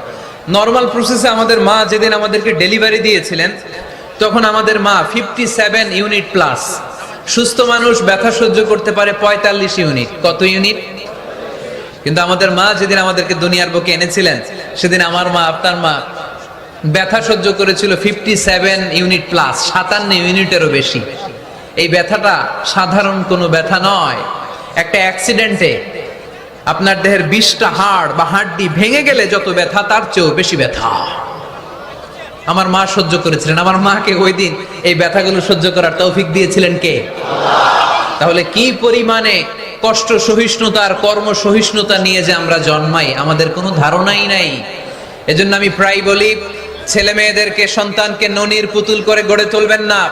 নর্মাল প্রসেসে আমাদের মা যেদিন আমাদেরকে ডেলিভারি দিয়েছিলেন, তখন আমাদের মা 57 ইউনিট প্লাস। সুস্থ মানুষ ব্যথা সহ্য করতে পারে 45 ইউনিট। কত ইউনিট? কিন্তু আমাদের মা যেদিন আমাদেরকে দুনিয়ার বুকে এনেছিলেন, সেদিন আমার মা, আপনার মা ব্যথা সহ্য করেছিল 57 ইউনিট প্লাস, 57 ইউনিটেরও বেশি। এই ব্যথাটা সাধারণ কোনো ব্যথা নয়। একটা অ্যাক্সিডেন্টে আপনার দেহের 20টা হাড় বা হাড্ডি ভেঙে গেলে যত ব্যথা, তার চেয়েও বেশি ব্যথা আমার মা সহ্য করেছিলেন। আমার মাকে ওই দিন এই ব্যথাগুলো সহ্য করার তৌফিক দিয়েছিলেন কে? তাহলে কি পরিমাণে কষ্ট সহিষ্ণুতা আর কর্ম সহিষ্ণুতা নিয়ে যে আমরা জন্মাই, আমাদের কোনো ধারণাই নাই। এজন্য আমি প্রায় বলি, ছেলে মেয়েদেরকে, সন্তানকে ননির পুতুল করে গড়ে তুলবেন না।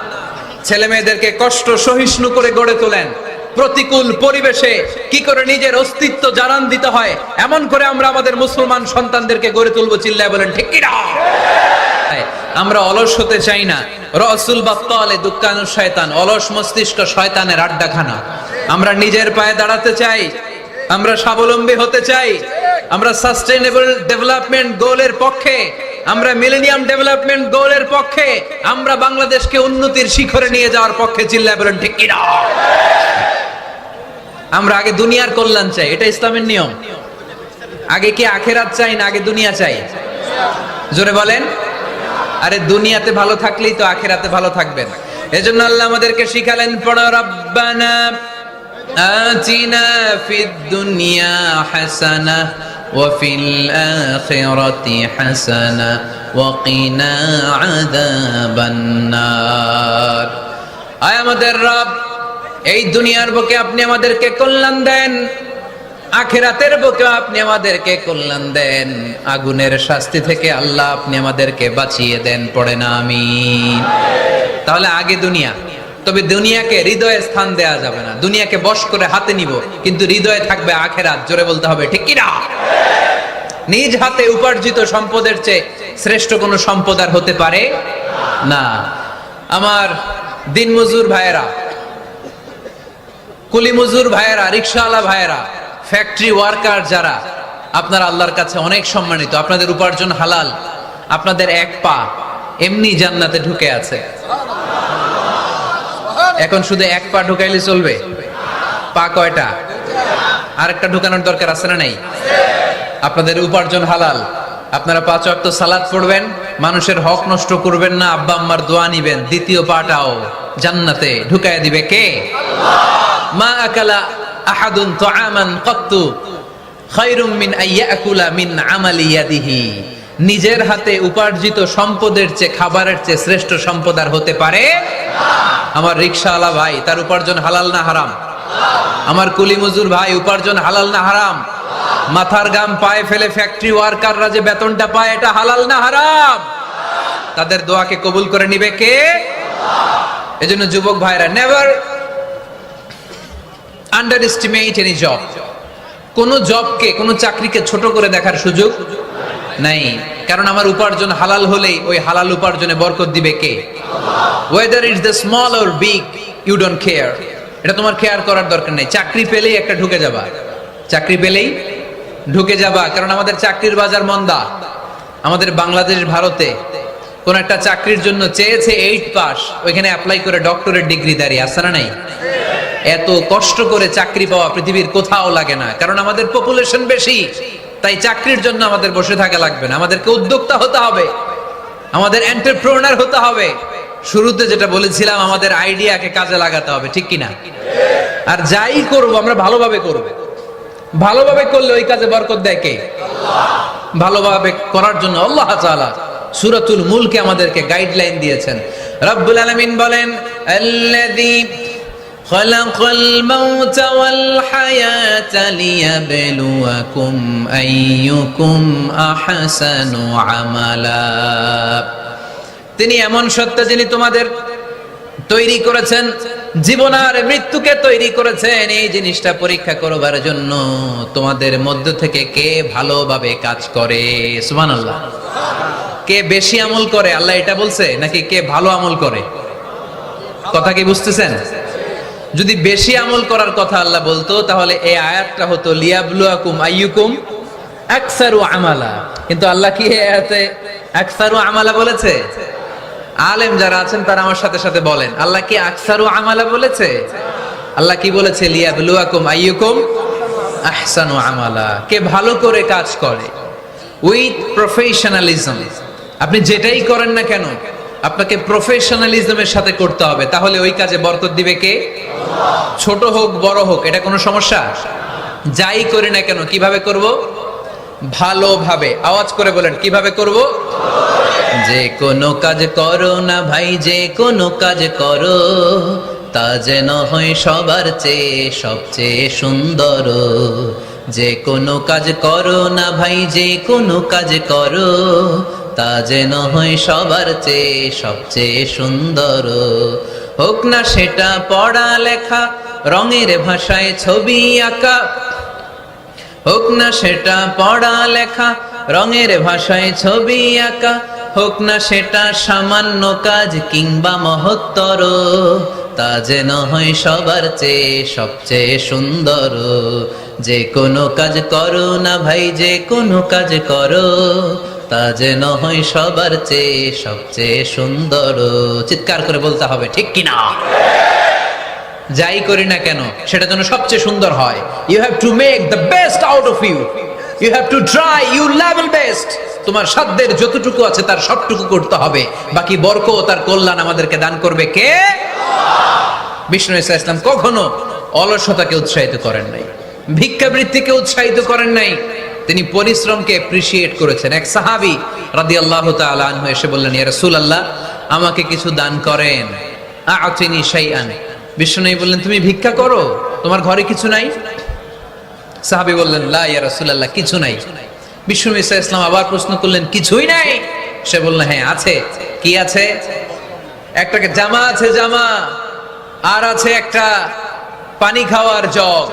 ছেলে মেয়েদেরকে কষ্ট সহিষ্ণু করে গড়ে তোলেন। প্রতিকূল পরিবেশে কি করে নিজের অস্তিত্ব জানান দিতে হয়, এমন করে আমরা আমাদের মুসলমান সন্তানদেরকে গড়ে তুলবো। চিল্লায় বলেন ঠিক কি না? আমরা অলস হতে চাই না। রসুল বাত্তালে দুক্কানু শয়তান, অলস মস্তিষ্ক শয়তানের আড্ডাখানা। আমরা নিজের পায়ে দাঁড়াতে চাই, আমরা স্বাবলম্বী হতে চাই, আমরা সাস্টেইনেবল ডেভেলপমেন্ট গোলের পক্ষে, আমরা মিলেনিয়াম ডেভেলপমেন্ট গোলের পক্ষে, আমরা বাংলাদেশকে উন্নতির শিখরে নিয়ে যাওয়ার পক্ষে। চিল্লায় বলেন ঠিক কি না? আমরা আগে দুনিয়ার কল্যাণ চাই, এটা ইসলামের নিয়ম। আগে কি আখেরাত চাই না আগে দুনিয়া চাই? জোরে বলেন। আরে দুনিয়াতে ভালো থাকলেই তো আখেরাতে ভালো থাকবেন। এজন্য আল্লাহ আমাদেরকে শিখালেন, পড়ো রব্বানা আতিনা ফিদ দুনিয়া হাসানাহ ওয়া ফিল আখিরাতি হাসানাহ ওয়া কিনা আযাবান নার। আয় আমাদের রব, এই দুনিয়ার বুকে আপনি আমাদেরকে কল্যাণ দেন, আখিরাতের বুকে আপনি আমাদেরকে কল্যাণ দেন, আগুনের শাস্তি থেকে আল্লাহ আপনি আমাদেরকে বাঁচিয়ে দেন। পড়ে না আমিন। তাহলে আগে দুনিয়া, তবে দুনিয়াকে হৃদয়ে স্থান দেয়া যাবে না। দুনিয়াকে বশ করে হাতে নিব, কিন্তু হৃদয়ে থাকবে আখিরাত। জোরে বলতে হবে ঠিক কি না? নিজ হাতে উপার্জিত সম্পদের চেয়ে শ্রেষ্ঠ কোনো সম্পদ আর হতে পারে না। আমার দিনমজুর ভাইয়েরা, কুলি মজুর ভাইয়েরা, রিকশাওয়ালা ভাইয়েরা, ফ্যাক্টরি ওয়ার্কার যারা, আপনারা আল্লাহর কাছে অনেক সম্মানিত। আপনাদের উপার্জন হালাল। আপনাদের এক পা এমনি জান্নাতে ঢুকে আছে। এখন শুধু এক পা ঢুকাইলে চলবে? পা কয়টা? আরেকটা ঢুকানোর দরকার আছে না নাই? আপনাদের উপার্জন হালাল। আপনারা 5 ওয়াক্ত সালাত পড়বেন, মানুষের হক নষ্ট করবেন না, আব্বা আম্মার দোয়া নিবেন। দ্বিতীয় পাটাও জান্নাতে ঢুকায় দিবে কে? মা আকালা আহাদুন তুআমান কাত্তু খায়রুম মিন আইয়াকুলা মিন আমালি ইয়াদিহি। নিজের হাতে উপার্জিত সম্পদের চেয়ে, খাবারের চেয়ে শ্রেষ্ঠ সম্পদ আর হতে পারে না। আমার রিকশাওয়ালা ভাই, তার উপার্জন হালাল না হারাম? আমার কুলি মজুর ভাই, উপার্জন হালাল না হারাম? মাথার গাম পায়ে ফেলে ফ্যাক্টরি ওয়ার্কাররা যে বেতনটা পায়, এটা হালাল না হারাম? তাদের দোয়াকে কবুল করে নিবে কে? এজন্য যুবক ভাইরা, never under estimate any job. কোন জবকে, কোন চাকরিকে ছোট করে দেখার সুযোগ নাই। কারণ আমার উপার্জন হালাল হলেই ওই হালাল উপার্জনে বরকত দিবে কে? Whether it's the small or big, you don't care. এটা তোমার কেয়ার করার দরকার নেই। চাকরি পেলেই একটা ঢুকে যাবা, চাকরি পেলেই ঢুকে যাবা। কারণ আমাদের চাকরির বাজার মন্দা। আমাদের বাংলাদেশ, ভারতে কোন একটা চাকরির জন্য চেয়েছে 8 পাস, ওইখানে অ্যাপ্লাই করে ডক্টরেট ডিগ্রি দাঁড়িয়ে আসে না নাই? এত কষ্ট করে চাকরি পাওয়া পৃথিবীর কোথাও লাগে না। কারণ আমাদের পপুলেশন বেশি, তাই চাকরির জন্য আমাদের বসে থাকা লাগবে না। আমাদেরকে উদ্যোক্তা হতে হবে, আমাদের এন্টারপ্রেনার হতে হবে। শুরুতে যেটা বলেছিলাম, আমাদের আইডিয়াকে কাজে লাগাতে হবে, ঠিক কিনা? আর যাই করব আমরা ভালোভাবে করব। ভালোভাবে করলে ওই কাজে বরকত দেয় কে? ভালোভাবে করার জন্য আল্লাহ তাআলা সূরাতুল মুলকে আমাদেরকে গাইডলাইন দিয়েছেন। রব্বুল আলামিন বলেন, আল্লাযী খালাকাল মাউতা ওয়াল হায়াতা লিয়াবলুয়াকুম আইয়ুকুম আহসানু আমালা। তিনি এমন সত্তা যিনি তোমাদের তৈরি করেছেন, জীবন আর মৃত্যুকে তৈরি করেছেন এই জিনিসটা পরীক্ষা করবার জন্য, তোমাদের মধ্য থেকে কে ভালোভাবে কাজ করে। সুবহানাল্লাহ। কে বেশি আমল করে আল্লাহ এটা বলছে, নাকি কে ভালো আমল করে? কথা কি বুঝতেছেন? যদি বেশি আমল করার কথা আল্লাহ বলতো তাহলে এই আয়াতটা হতো লিয়াবলুয়াকুম আইয়ুকুম আকসারু আমালা। কিন্তু আল্লাহ কি এই আয়াতে আকসারু আমালা বলেছে? আলেম যারা আছেন তারা আমার সাথে সাথে বলেন, আল্লাহ কি আকসারু আমালা বলেছে? আল্লাহ কি বলেছে? লিয়াবলুয়াকুম আইয়ুকুম আহসানু আমালা। কে ভালো করে কাজ করে উইথ প্রফেশনালিজম। আপনি যেটাই করেন না কেন আপনাকে প্রফেশনালিজমের সাথে করতে হবে, তাহলে ওই কাজে বরকত দিবে কে? ছোট হোক বড় হোক এটা কোনো সমস্যা? যাই করি না কেন কিভাবে করব? ভালোভাবে। আওয়াজ করে বলেন, কিভাবে করব? যে কোনো কাজ করো না ভাই, যে কোনো কাজ করো তা যেন হয় সবার চেয়ে সবচেয়ে সুন্দর। যে কোনো কাজ করো না ভাই, যে কোনো কাজ করো তা যেন হয় সবার চেয়ে সবচেয়ে সুন্দর। হোক না সেটা পড়া লেখা, রঙের ভাষায় ছবি আঁকা। হোক না সেটা পড়া লেখা, রঙের ভাষায় ছবি আঁকা। হোক না সেটা সামান্য কাজ কিংবা মহত্তর, তা যেন হয় সবার চেয়ে সবচেয়ে সুন্দর। যে কোনো কাজ করো না ভাই, যে কোনো কাজ করো তা যেন হয় সবার চেয়ে সবচেয়ে সুন্দর। চিৎকার করে বলতে হবে, ঠিক কিনা? যাই করি না কেন সেটা যেন সবচেয়ে সুন্দর হয়। You have to make the best out of you. You have to try your level best. তোমার সাধ্যের যতটুকু আছে তার সবটুকু করতে হবে। বাকি বরকত তার কল্যাণ আমাদেরকে দান করবে কে? বিষ্ণু ঈসা ইসলাম কখনো অলসতাকে উৎসাহিত করেন নাই, ভিক্ষাবৃত্তিকে উৎসাহিত করেন নাই। তিনি পরিশ্রমকে অ্যাপ্রিশিয়েট করেছেন। এক সাহাবী রাদিয়াল্লাহু তাআলা আনহু এসে বললেন, ইয়া রাসূলুল্লাহ আমাকে কিছু দান করেন, আ'তিনি শাইআন। বিষ্ণু বললেন, তুমি ভিক্ষা করো, তোমার ঘরে কিছু নাই? সাহাবী বললেন, লা ইয়া রাসূলুল্লাহ, কিছু নাই। বিষ্ণু ঈসা ইসলাম আবার প্রশ্ন করলেন, কিছুই নাই? সে বলল, হ্যাঁ আছে। কি আছে? একটা জামা আছে, জামা, আর আছে একটা পানি খাওয়ার জগ।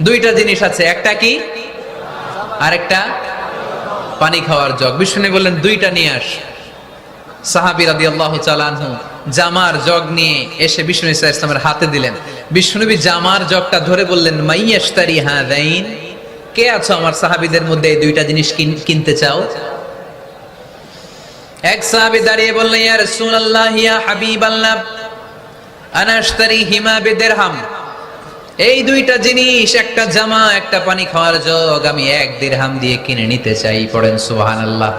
দুইটা জিনিস আছে, একটা কি আর একটা পানি খাওয়ার জগ। বিষ্ণু বললেন, দুইটা নিয়ে আস। সাহাবী রাদিয়াল্লাহু তাআলা আনহু জামার জগ নিয়ে এসে বিষ্ণু ঈসা ইসলামের হাতে দিলেন। বিষ্ণুনবী জামার জগটা ধরে বললেন, মাইয়াশতারি হাযাইন, কে আছো আমার সাহাবীদের মধ্যে এই দুইটা জিনিস কিনতে চাও? এক সাহাবী দাঁড়িয়ে বললেন, ইয়া রাসূলুল্লাহ, ইয়া হাবিবাল্লাহ, আনা আশতারিহিমা বিদিরহাম। এই দুইটা জিনিস, একটা জামা একটা পানি খাওয়ার জগ, আমি 1 দিরহাম দিয়ে কিনে নিতে চাই। পড়েন সুবহানাল্লাহ।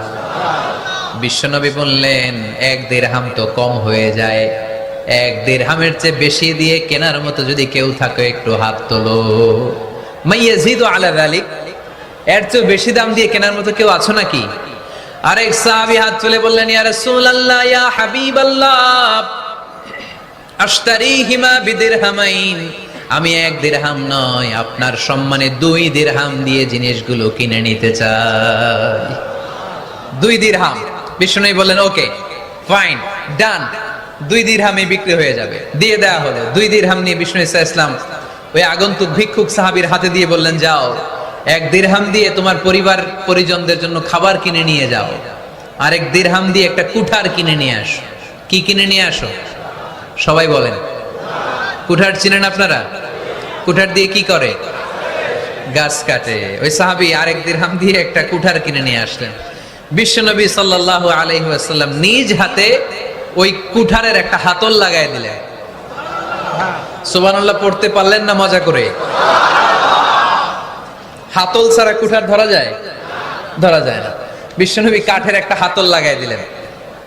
বিশ্বনবী বললেন, 1 দিরহাম তো কম হয়ে যায়, 1 দিরহামের চেয়ে বেশি দিয়ে কেনার মতো যদি কেউ থাকে একটু হাত তোলো। মাইয়াজিদু আলা যালিক, এর চেয়ে বেশি দাম দিয়ে কেনার মতো কেউ আছো নাকি? আরেক সাহাবী হাত তুলে বললেন, ইয়া রাসূলুল্লাহ, ইয়া হাবিবাল্লাহ, আশতারিহিমা বিদিরহামাইন, আমি 1 দিরহাম নয় আপনার সম্মানে 2 দিরহাম দিয়ে জিনিসগুলো কিনে নিতে চাই। 2 দিরহাম। বিষ্ণু বললেন, ওকে ফাইন, ডান, 2 দিরহামে বিক্রি হয়ে যাবে। দিয়ে দেয়া হলো। 2 দিরহাম নিয়ে বিষ্ণু ঈসা ইসলাম ওই আগন্তুক ভিক্ষুক সাহাবীর হাতে দিয়ে বললেন, যাও 1 দিরহাম দিয়ে তোমার পরিবার পরিজনদের জন্য খাবার কিনে নিয়ে যাও, আর 1 দিরহাম দিয়ে একটা কুঠার কিনে নিয়ে আসো। কি কিনে নিয়ে আসো? সবাই বলেন। কুঠার চিনেন আপনারা? কুঠার দিয়ে কি করে? গাছ কাটে। ওই সাহাবী আর 1 দিরহাম দিয়ে একটা কুঠার কিনে নিয়ে আসলেন। বিশ্বনবী সাল্লাল্লাহু আলাইহি ওয়াসাল্লাম নিজ হাতে ওই কুঠারের একটা হাতল লাগায় দিলেন। সুবহানাল্লাহ পড়তে পারলেন না মজা করে? হাতল ছাড়া কুঠার ধরা যায়? ধরা যায় না। বিশ্বনবী কাঠের একটা হাতল লাগায় দিলেন।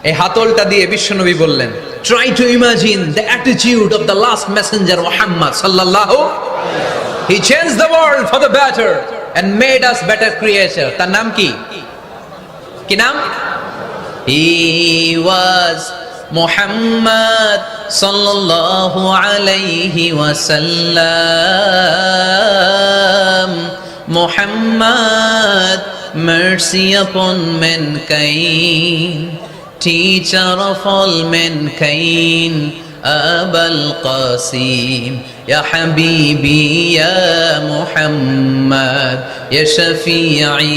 এই হাতলটা দিয়ে বিশ্বনবী বললেন, try to imagine the attitude of the last messenger Muhammad sallallahu. He changed the world for the better. and made us better creature. তার নাম কি? কি নাম? He was Muhammad sallallahu alayhi wasallam. Muhammad, mercy upon mankind, teacher of all mankind. Abul Qasim, Ya Habibi, Ya Muhammad, Ya Shafi'i,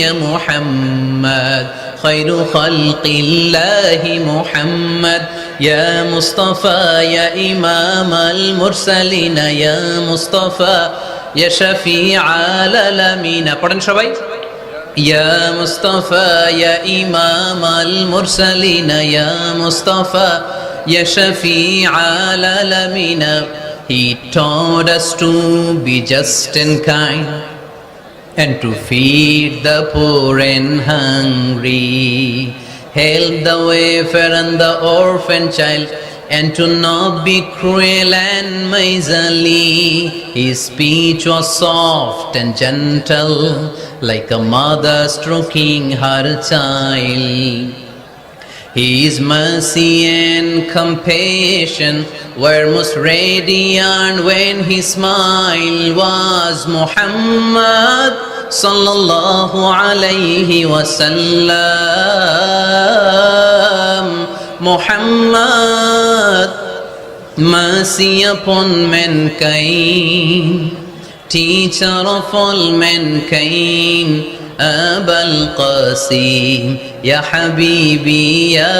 Ya Muhammad, Khairu Khalqillahi Muhammad, Ya Mustafa, Ya Imam al-Mursalin, Ya Mustafa, Ya Shafi'i al-Alamin. পড়েন সবাই। Ya Mustafa, Ya Imam al-Mursalin, Ya Mustafa, Ya Shafi'i al-Alamin. He taught us to be just and kind, and to feed the poor and hungry, help the wafer and the orphan child, and to not be cruel and miserly. His speech was soft and gentle, like a mother stroking her child. His mercy and compassion were most radiant when his smile was Muhammad sallallahu alayhi wasallam. Muhammad, mercy upon mankind, teacher of all mankind. Abul Qasim, Ya Habibi, Ya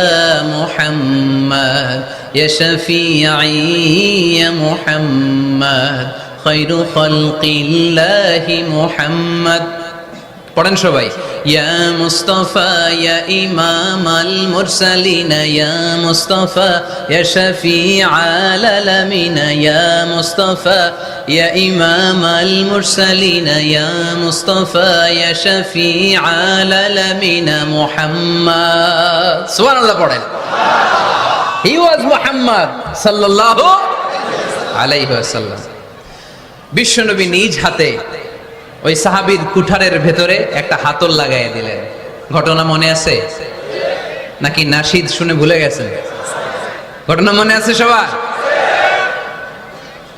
Muhammad, Ya Shafi'i, Ya Muhammad, Khairu Khalqillahi Muhammad. পড়েন সবাই। Ya Mustafa, Ya Imam al-Mursalin, Ya Mustafa, Ya Shafi'i al-Alamin, Ya Mustafa, Ya Imam al-Mursalin, Ya Mustafa, Ya Shafi'i al-Alamin. Muhammad, subhanallah পড়েন। He was Muhammad sallallahu alayhi wasallam. বিশ্বনবী নিজ হাতে ওই সাহাবীর কুঠারের ভেতরে একটা হাতল লাগাইয়া দিলেন। ঘটনা মনে আছে নাকি নাশিদ শুনে ভুলে গেছেন? ঘটনা মনে আছে সবার?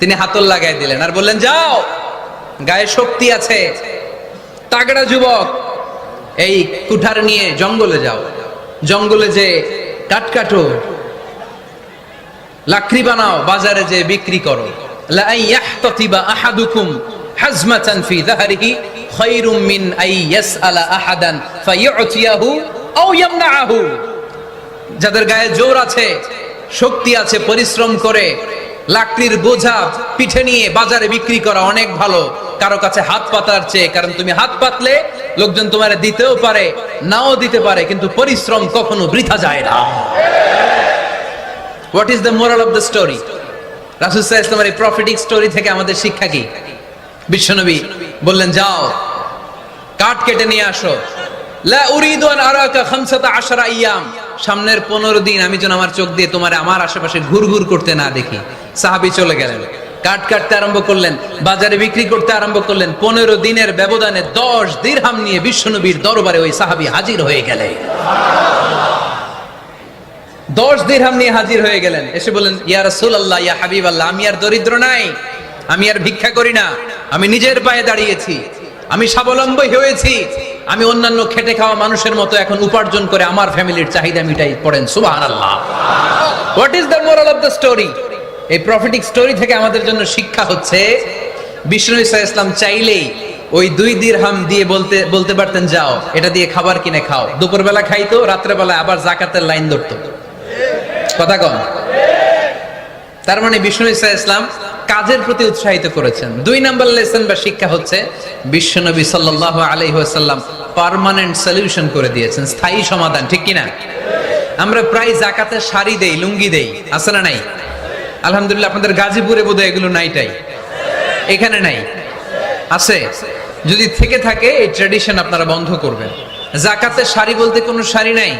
তিনি হাতল লাগাই দিলেন আর বললেন, যাও, গায়ে শক্তি আছে, তাগড়া যুবক, এই কুঠার নিয়ে জঙ্গলে যাও, জঙ্গলে যে কাঠ কাটো, লাকড়ি বানাও, বাজারে যে বিক্রি করো। লা ইয়াহতাতিবা আহাদুকুম হাজমাতান ফি যাহরিহি খায়রুম মিন আই ইয়াসআলা আহাদান ফায়ু'তিয়াহু আও ইয়ামনাহু। যাদের গায়ে জোর আছে, শক্তি আছে, পরিশ্রম করে লাকড়ির বোঝা পিঠে নিয়ে বাজারে বিক্রি করা অনেক ভালো কারো কাছে হাত পাতার চেয়ে। কারণ তুমি হাত পাতলে লোকজন তোমারে দিতেও পারে, নাও দিতে পারে, কিন্তু পরিশ্রম কখনো বৃথা যায় না। What is the moral of the story? রাসূল সাল্লাল্লাহু আলাইহি ওয়াসাল্লামের এই প্রফেটিক স্টোরি থেকে আমাদের শিক্ষা কি? বিশ্বনবী বললেন, যাও, কাঠ কেটে নিয়ে আসো। লা উরিদু আন আরাকা 15 আইয়াম, সামনের 15 দিন আমি যেন আমার চোখ দিয়ে তোমার আমার আশেপাশে ঘুরঘুর করতে না দেখি। সাহাবী চলে গেলেন, কাঠ কাটতে আরম্ভ করলেন, বাজারে বিক্রি করতে আরম্ভ করলেন। 15 দিনের ব্যবধানে 10 দিরহাম নিয়ে বিশ্বনবীর দরবারে ওই সাহাবী হাজির হয়ে গেলেন। 10 দিরহাম নিয়ে হাজির হয়ে গেলেন। এসে বললেন, ইয়া রাসূলুল্লাহ, ইয়া হাবিবাল্লাহ, আমি আর দরিদ্র নাই, আমি আর ভিক্ষা করি না, আমি নিজের পায়ে দাঁড়িয়েছি, আমি স্বাবলম্বী হয়েছি, আমি অন্যান্য খেটে খাওয়া মানুষের মতো এখন উপার্জন করে আমার ফ্যামিলির চাহিদা মিটাই। পড়েন সুবহানাল্লাহ। What is the moral of the story? এই প্রফেটিক স্টোরি থেকে আমাদের জন্য শিক্ষা হচ্ছে, বিষ্ণু ইসা ইসলাম চাইলেই ওই 2 দিরহাম দিয়ে বলতে পারতেন, যাও, এটা দিয়ে খাবার কিনে খাও। দুপুরবেলা খাইতো, রাত্রেবেলা আবার জাকাতের লাইন ধরতো। কথা কন? তার মানে বিষ্ণু ইসা ইসলাম কাজের প্রতি উৎসাহিত করেছেন। 2 নাম্বার লেসন বা শিক্ষা হচ্ছে, বিশ্বনবী সাল্লাল্লাহু আলাইহি ওয়াসাল্লাম পার্মানেন্ট সলিউশন করে দিয়েছেন, স্থায়ী সমাধান। ঠিক কিনা? আমরা প্রায় জাকাতের শাড়ি দেই, লুঙ্গি দেই, আছে না নাই? আলহামদুলিল্লাহ, আপনাদের গাজীপুরে বোধহয় এগুলো নাইটাই, এখানে নাই, আছে? যদি থেকে থাকে এই ট্র্যাডিশন আপনারা বন্ধ করবেন। জাকাতের শাড়ি বলতে কোনো শাড়ি নাই,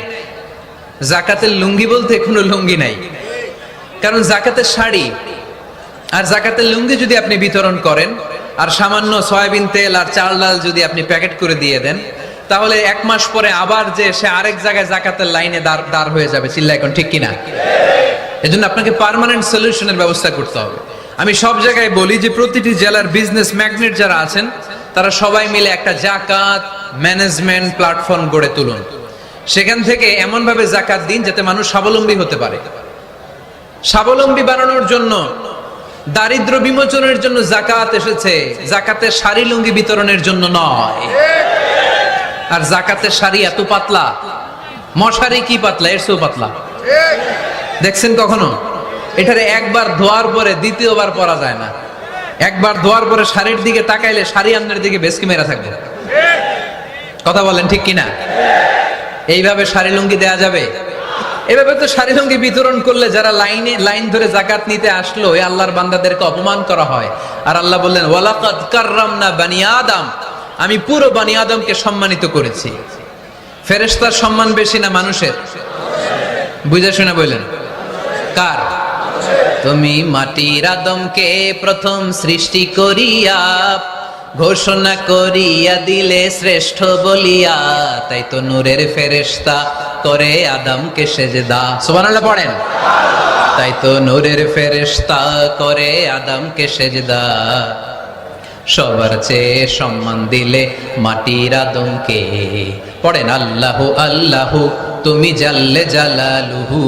জাকাতের লুঙ্গি বলতে কোনো লুঙ্গি নাই। কারণ জাকাতের শাড়ি আর জাকাতের লুঙ্গি যদি আপনি বিতরণ করেন, আর সামান্য সয়াবিন তেল আর চাল ডাল যদি আপনি প্যাকেট করে দিয়ে দেন, তাহলে 1 মাস পরে আবার যে সে আরেক জায়গায় জাকাতের লাইনে দাঁড় হয়ে যাবে। চিল্লা এখন ঠিক কিনা? এজন্য আপনাকে পার্মানেন্ট সলিউশনের ব্যবস্থা করতে হবে। আমি সব জায়গায় বলি যে প্রতিটি জেলার বিজনেস ম্যাগনেট যারা আছেন তারা সবাই মিলে একটা জাকাত ম্যানেজমেন্ট প্ল্যাটফর্ম গড়ে তুলুন। সেখান থেকে এমন ভাবে জাকাত দিন যাতে মানুষ স্বাবলম্বী হতে পারে। স্বাবলম্বী বানানোর জন্য, দারিদ্র বিমোচনের জন্য জাকাত এসেছে, জাকাতের শাড়ি লুঙ্গি বিতরণের জন্য নয়। আর জাকাতের শাড়ি এত পাতলা, মশারি কি পাতলা, এর চেয়েও পাতলা। দেখছেন কখনো? এটারে একবার ধোয়ার পরে দ্বিতীয়বার পরা যায় না। একবার ধোয়ার পরে শাড়ির দিকে তাকাইলে শাড়ি আপনার দিকে বেশকি মেরা থাকবে। কথা বলেন ঠিক কিনা? এইভাবে শাড়ি লুঙ্গি দেয়া যাবে? এভাবে তো শাড়ি লুঙ্গি বিতরণ করলে যারা লাইন ধরে জাকাত নিতে আসলো, এই আল্লাহর বান্দাদেরকে অপমান করা হয়। আর আল্লাহ বললেন ওয়ালাকাদ কাররামনা বানি আদম, আমি পুরো বানি আদমকে সম্মানিত করেছি। ফেরেশতার সম্মান বেশি না মানুষের? বুঝে শুনে বললেন কার? তুমি মাটির আদমকে প্রথম সৃষ্টি করিয়া ঘোষণা করিয়া দিলে শ্রেষ্ঠ বলিয়া, তাই তো নূরের ফেরেশতা করে আদমকে সেজদা। সুবহানাল্লাহ পড়েন। তাই তো নূরের ফেরেশতা করে আদমকে সেজদা। সবার চেয়ে সম্মান দিলে মাটির আদমকে। পড়েন আল্লাহু আল্লাহু তুমি জাল্লে জালালুহু,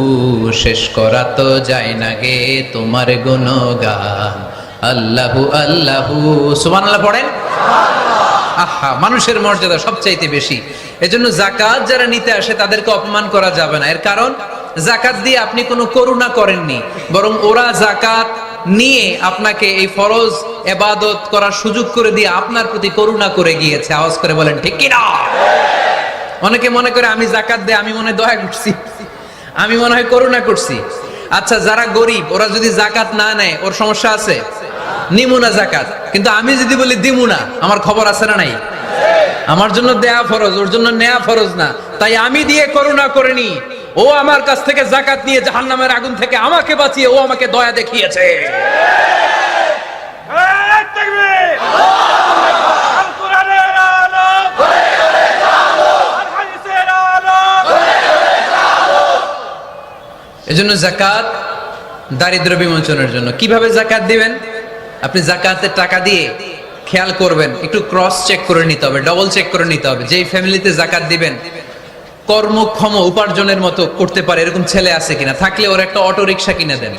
শেষ করা তো যায় না গে তোমার গুণগান। আল্লাহু আল্লাহু, সুবহানাল্লাহ পড়েন। আহা, মানুষের মর্যাদা সবচাইতে বেশি। এজন্য জাকাত যারা নিতে আসে তাদেরকে অপমান করা যাবে না। এর কারণ জাকাত দিয়ে আপনি কোনো করুণা করেননি, বরং ওরা জাকাত নিয়ে আপনাকে এই ফরজ ইবাদত করার সুযোগ করে দিয়ে আপনার প্রতি করুণা করে গিয়েছে। আওয়াজ করে বলেন ঠিক কি না? অনেকে মনে করে আমি জাকাত দেই, আমি মনে হয় দয়া করছি, আমি মনে হয় করুণা করছি। আচ্ছা, যারা গরিব ওরা যদি জাকাত না নেয় ওর সমস্যা আছে? নিমু না জাকাত। কিন্তু আমি যদি বলি দিমু না, আমার খবর আছে না নাই? আমার জন্য দেয়া ফরজ, ওর জন্য নেয়া ফরজ না। তাই আমি দিয়ে করুণা করিনি, ও আমার কাছ থেকে জাকাত নিয়ে জাহান্নামের আগুন থেকে আমাকে বাঁচিয়ে ও আমাকে দয়া দেখিয়েছে। এজন্য জাকাত দারিদ্র বিমোচনের জন্য। কিভাবে জাকাত দিবেন? আপনি জাকাতের টাকা দিয়ে খেয়াল করবেন, একটু ক্রস চেক করে নিতে হবে, ডবল চেক করে নিতে হবে। যেই ফ্যামিলিতে জাকাত দিবেন কর্মক্ষম উপার্জনের মতো করতে পারে এরকম ছেলে আছে কিনা, থাকলে ওর একটা অটো রিকশা কিনে দেন,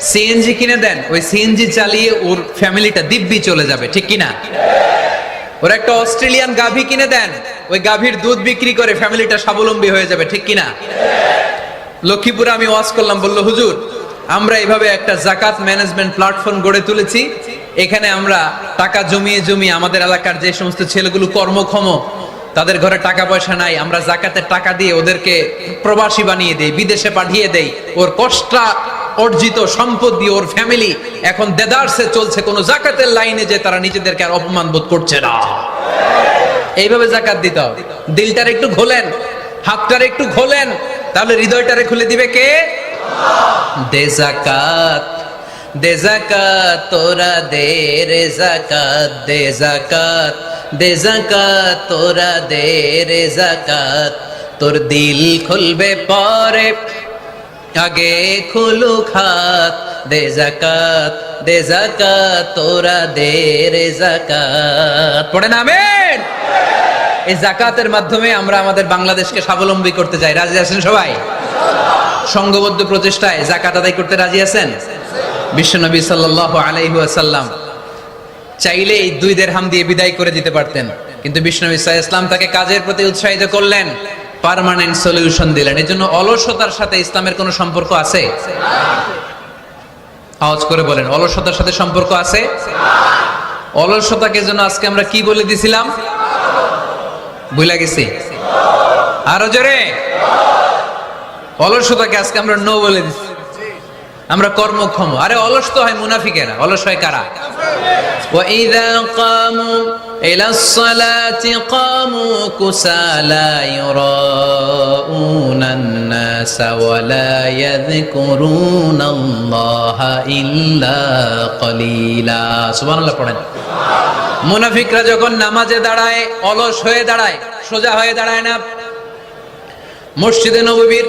সিএনজি কিনে দেন। ওই সিএনজি চালিয়ে ওর ফ্যামিলিটা দিব্যি চলে যাবে, ঠিক কিনা? ওর একটা অস্ট্রেলিয়ান গাভী কিনে দেন, ওই গাভীর দুধ বিক্রি করে ফ্যামিলিটা স্বাবলম্বী হয়ে যাবে, ঠিক কিনা? লক্ষ্মীপুরে আমি ওয়াজ করলাম, বললো হুজুর আমরা এইভাবে একটা জাকাত ম্যানেজমেন্ট প্ল্যাটফর্ম গড়ে তুলেছি। এখানে আমরা টাকা জমিয়ে জমিয়ে আমাদের এলাকার যে সমস্ত ছেলেগুলো কর্মক্ষম, তাদের ঘরে টাকা পয়সা নাই, আমরা জাকাতের টাকা দিয়ে ওদেরকে প্রবাসী বানিয়ে দেই, বিদেশে পাঠিয়ে দেই। ওর কষ্ট অর্জিত সম্পদ দিয়ে ওর ফ্যামিলি এখন দেদারসে চলছে, কোনো জাকাতের লাইনে যে তারা নিজেদেরকে আর অপমান বোধ করছে না। এইভাবে জাকাত দিতে হবে। দিলটারে একটু খোলেন, হাতটারে একটু খোলেন, তাহলে হৃদয়টারে খুলে দিবে কে? দে জাকাত, দে জাকাত তোরা দে রে জাকাত, দে জাকাত, দে জাকাত তোরা দে রে জাকাত। তোর দিল খুলবে পরে, আগে খুলুক হাত। দে জাকাত, দে জাকাত তোরা দে রে জাকাত। পড়েন আমিন। এই জাকাতের মাধ্যমে আমরা আমাদের বাংলাদেশকে স্বাবলম্বী করতে চাই। রাজি আছেন সবাই? সংঘবদ্ধ প্রচেষ্টায় জাকাত আদায় করতে রাজি আছেন? বিশ্বনবী সাল্লাল্লাহু আলাইহি ওয়াসাল্লাম চাইলে এই 2 দিরহাম দিয়ে বিদায় করে দিতে পারতেন, কিন্তু বিশ্বনবী সাল্লাল্লাহু আলাইহি ওয়াসাল্লাম তাকে কাজের প্রতি উৎসাহিত করলেন, পার্মানেন্ট সলিউশন দিলেন। এজন্য অলসতার সাথে ইসলামের কোনো সম্পর্ক আছে? আওয়াজ করে বলেন, অলসতার সাথে সম্পর্ক আছে? অলসতাকে যেন আজকে আমরা কি বলে দিছিলাম? ভুলে গেছি? আরো জোরে। অলসতাকে আজকে আমরা নো বলে দিচ্ছি। আমরা কর্মক্ষম। আরে অলস তো হয় মুনাফিকেরা, অলস হয় কারা? ওয়া ইযা কামু إلى الصلاة قاموا كسالى يراءون الناس ولا يذكرون الله إلا قليلا سبحان الله পড়েন মুনাফিকরা যখন নামাজে দাঁড়ায় অলস হয়ে দাঁড়ায় সোজা হয়ে দাঁড়ায় না মসজিদে নববীর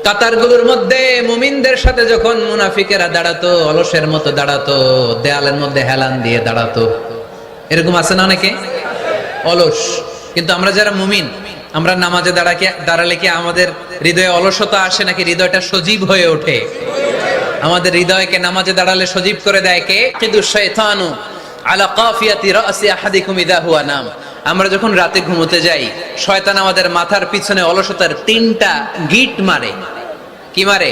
কাতারগুলোর মধ্যে মুমিনদের সাথে যখন মুনাফিকেরা দাঁড়াতো অলসের মতো দাঁড়াতো দেয়ালের মধ্যে হেলান দিয়ে দাঁড়াতো এরকম আছে না অনেকে অলস কিন্তু আমরা যারা মুমিন আমরা নামাজে দাঁড়ালে কি আমাদের হৃদয়ে অলসতা আসে নাকি হৃদয়টা সজীব হয়ে ওঠে আমাদের হৃদয়কে নামাজে দাঁড়ালে সজীব করে দেয় কে কিন্তু শয়তানু আলা কাফিয়াতি রাসি আহাদিকুম ইদা হুয়া নাম আমরা যখন রাতে ঘুমোতে যাই শয়তান আমাদের মাথার পিছনে অলসতার তিনটা গিট মারে কি মারে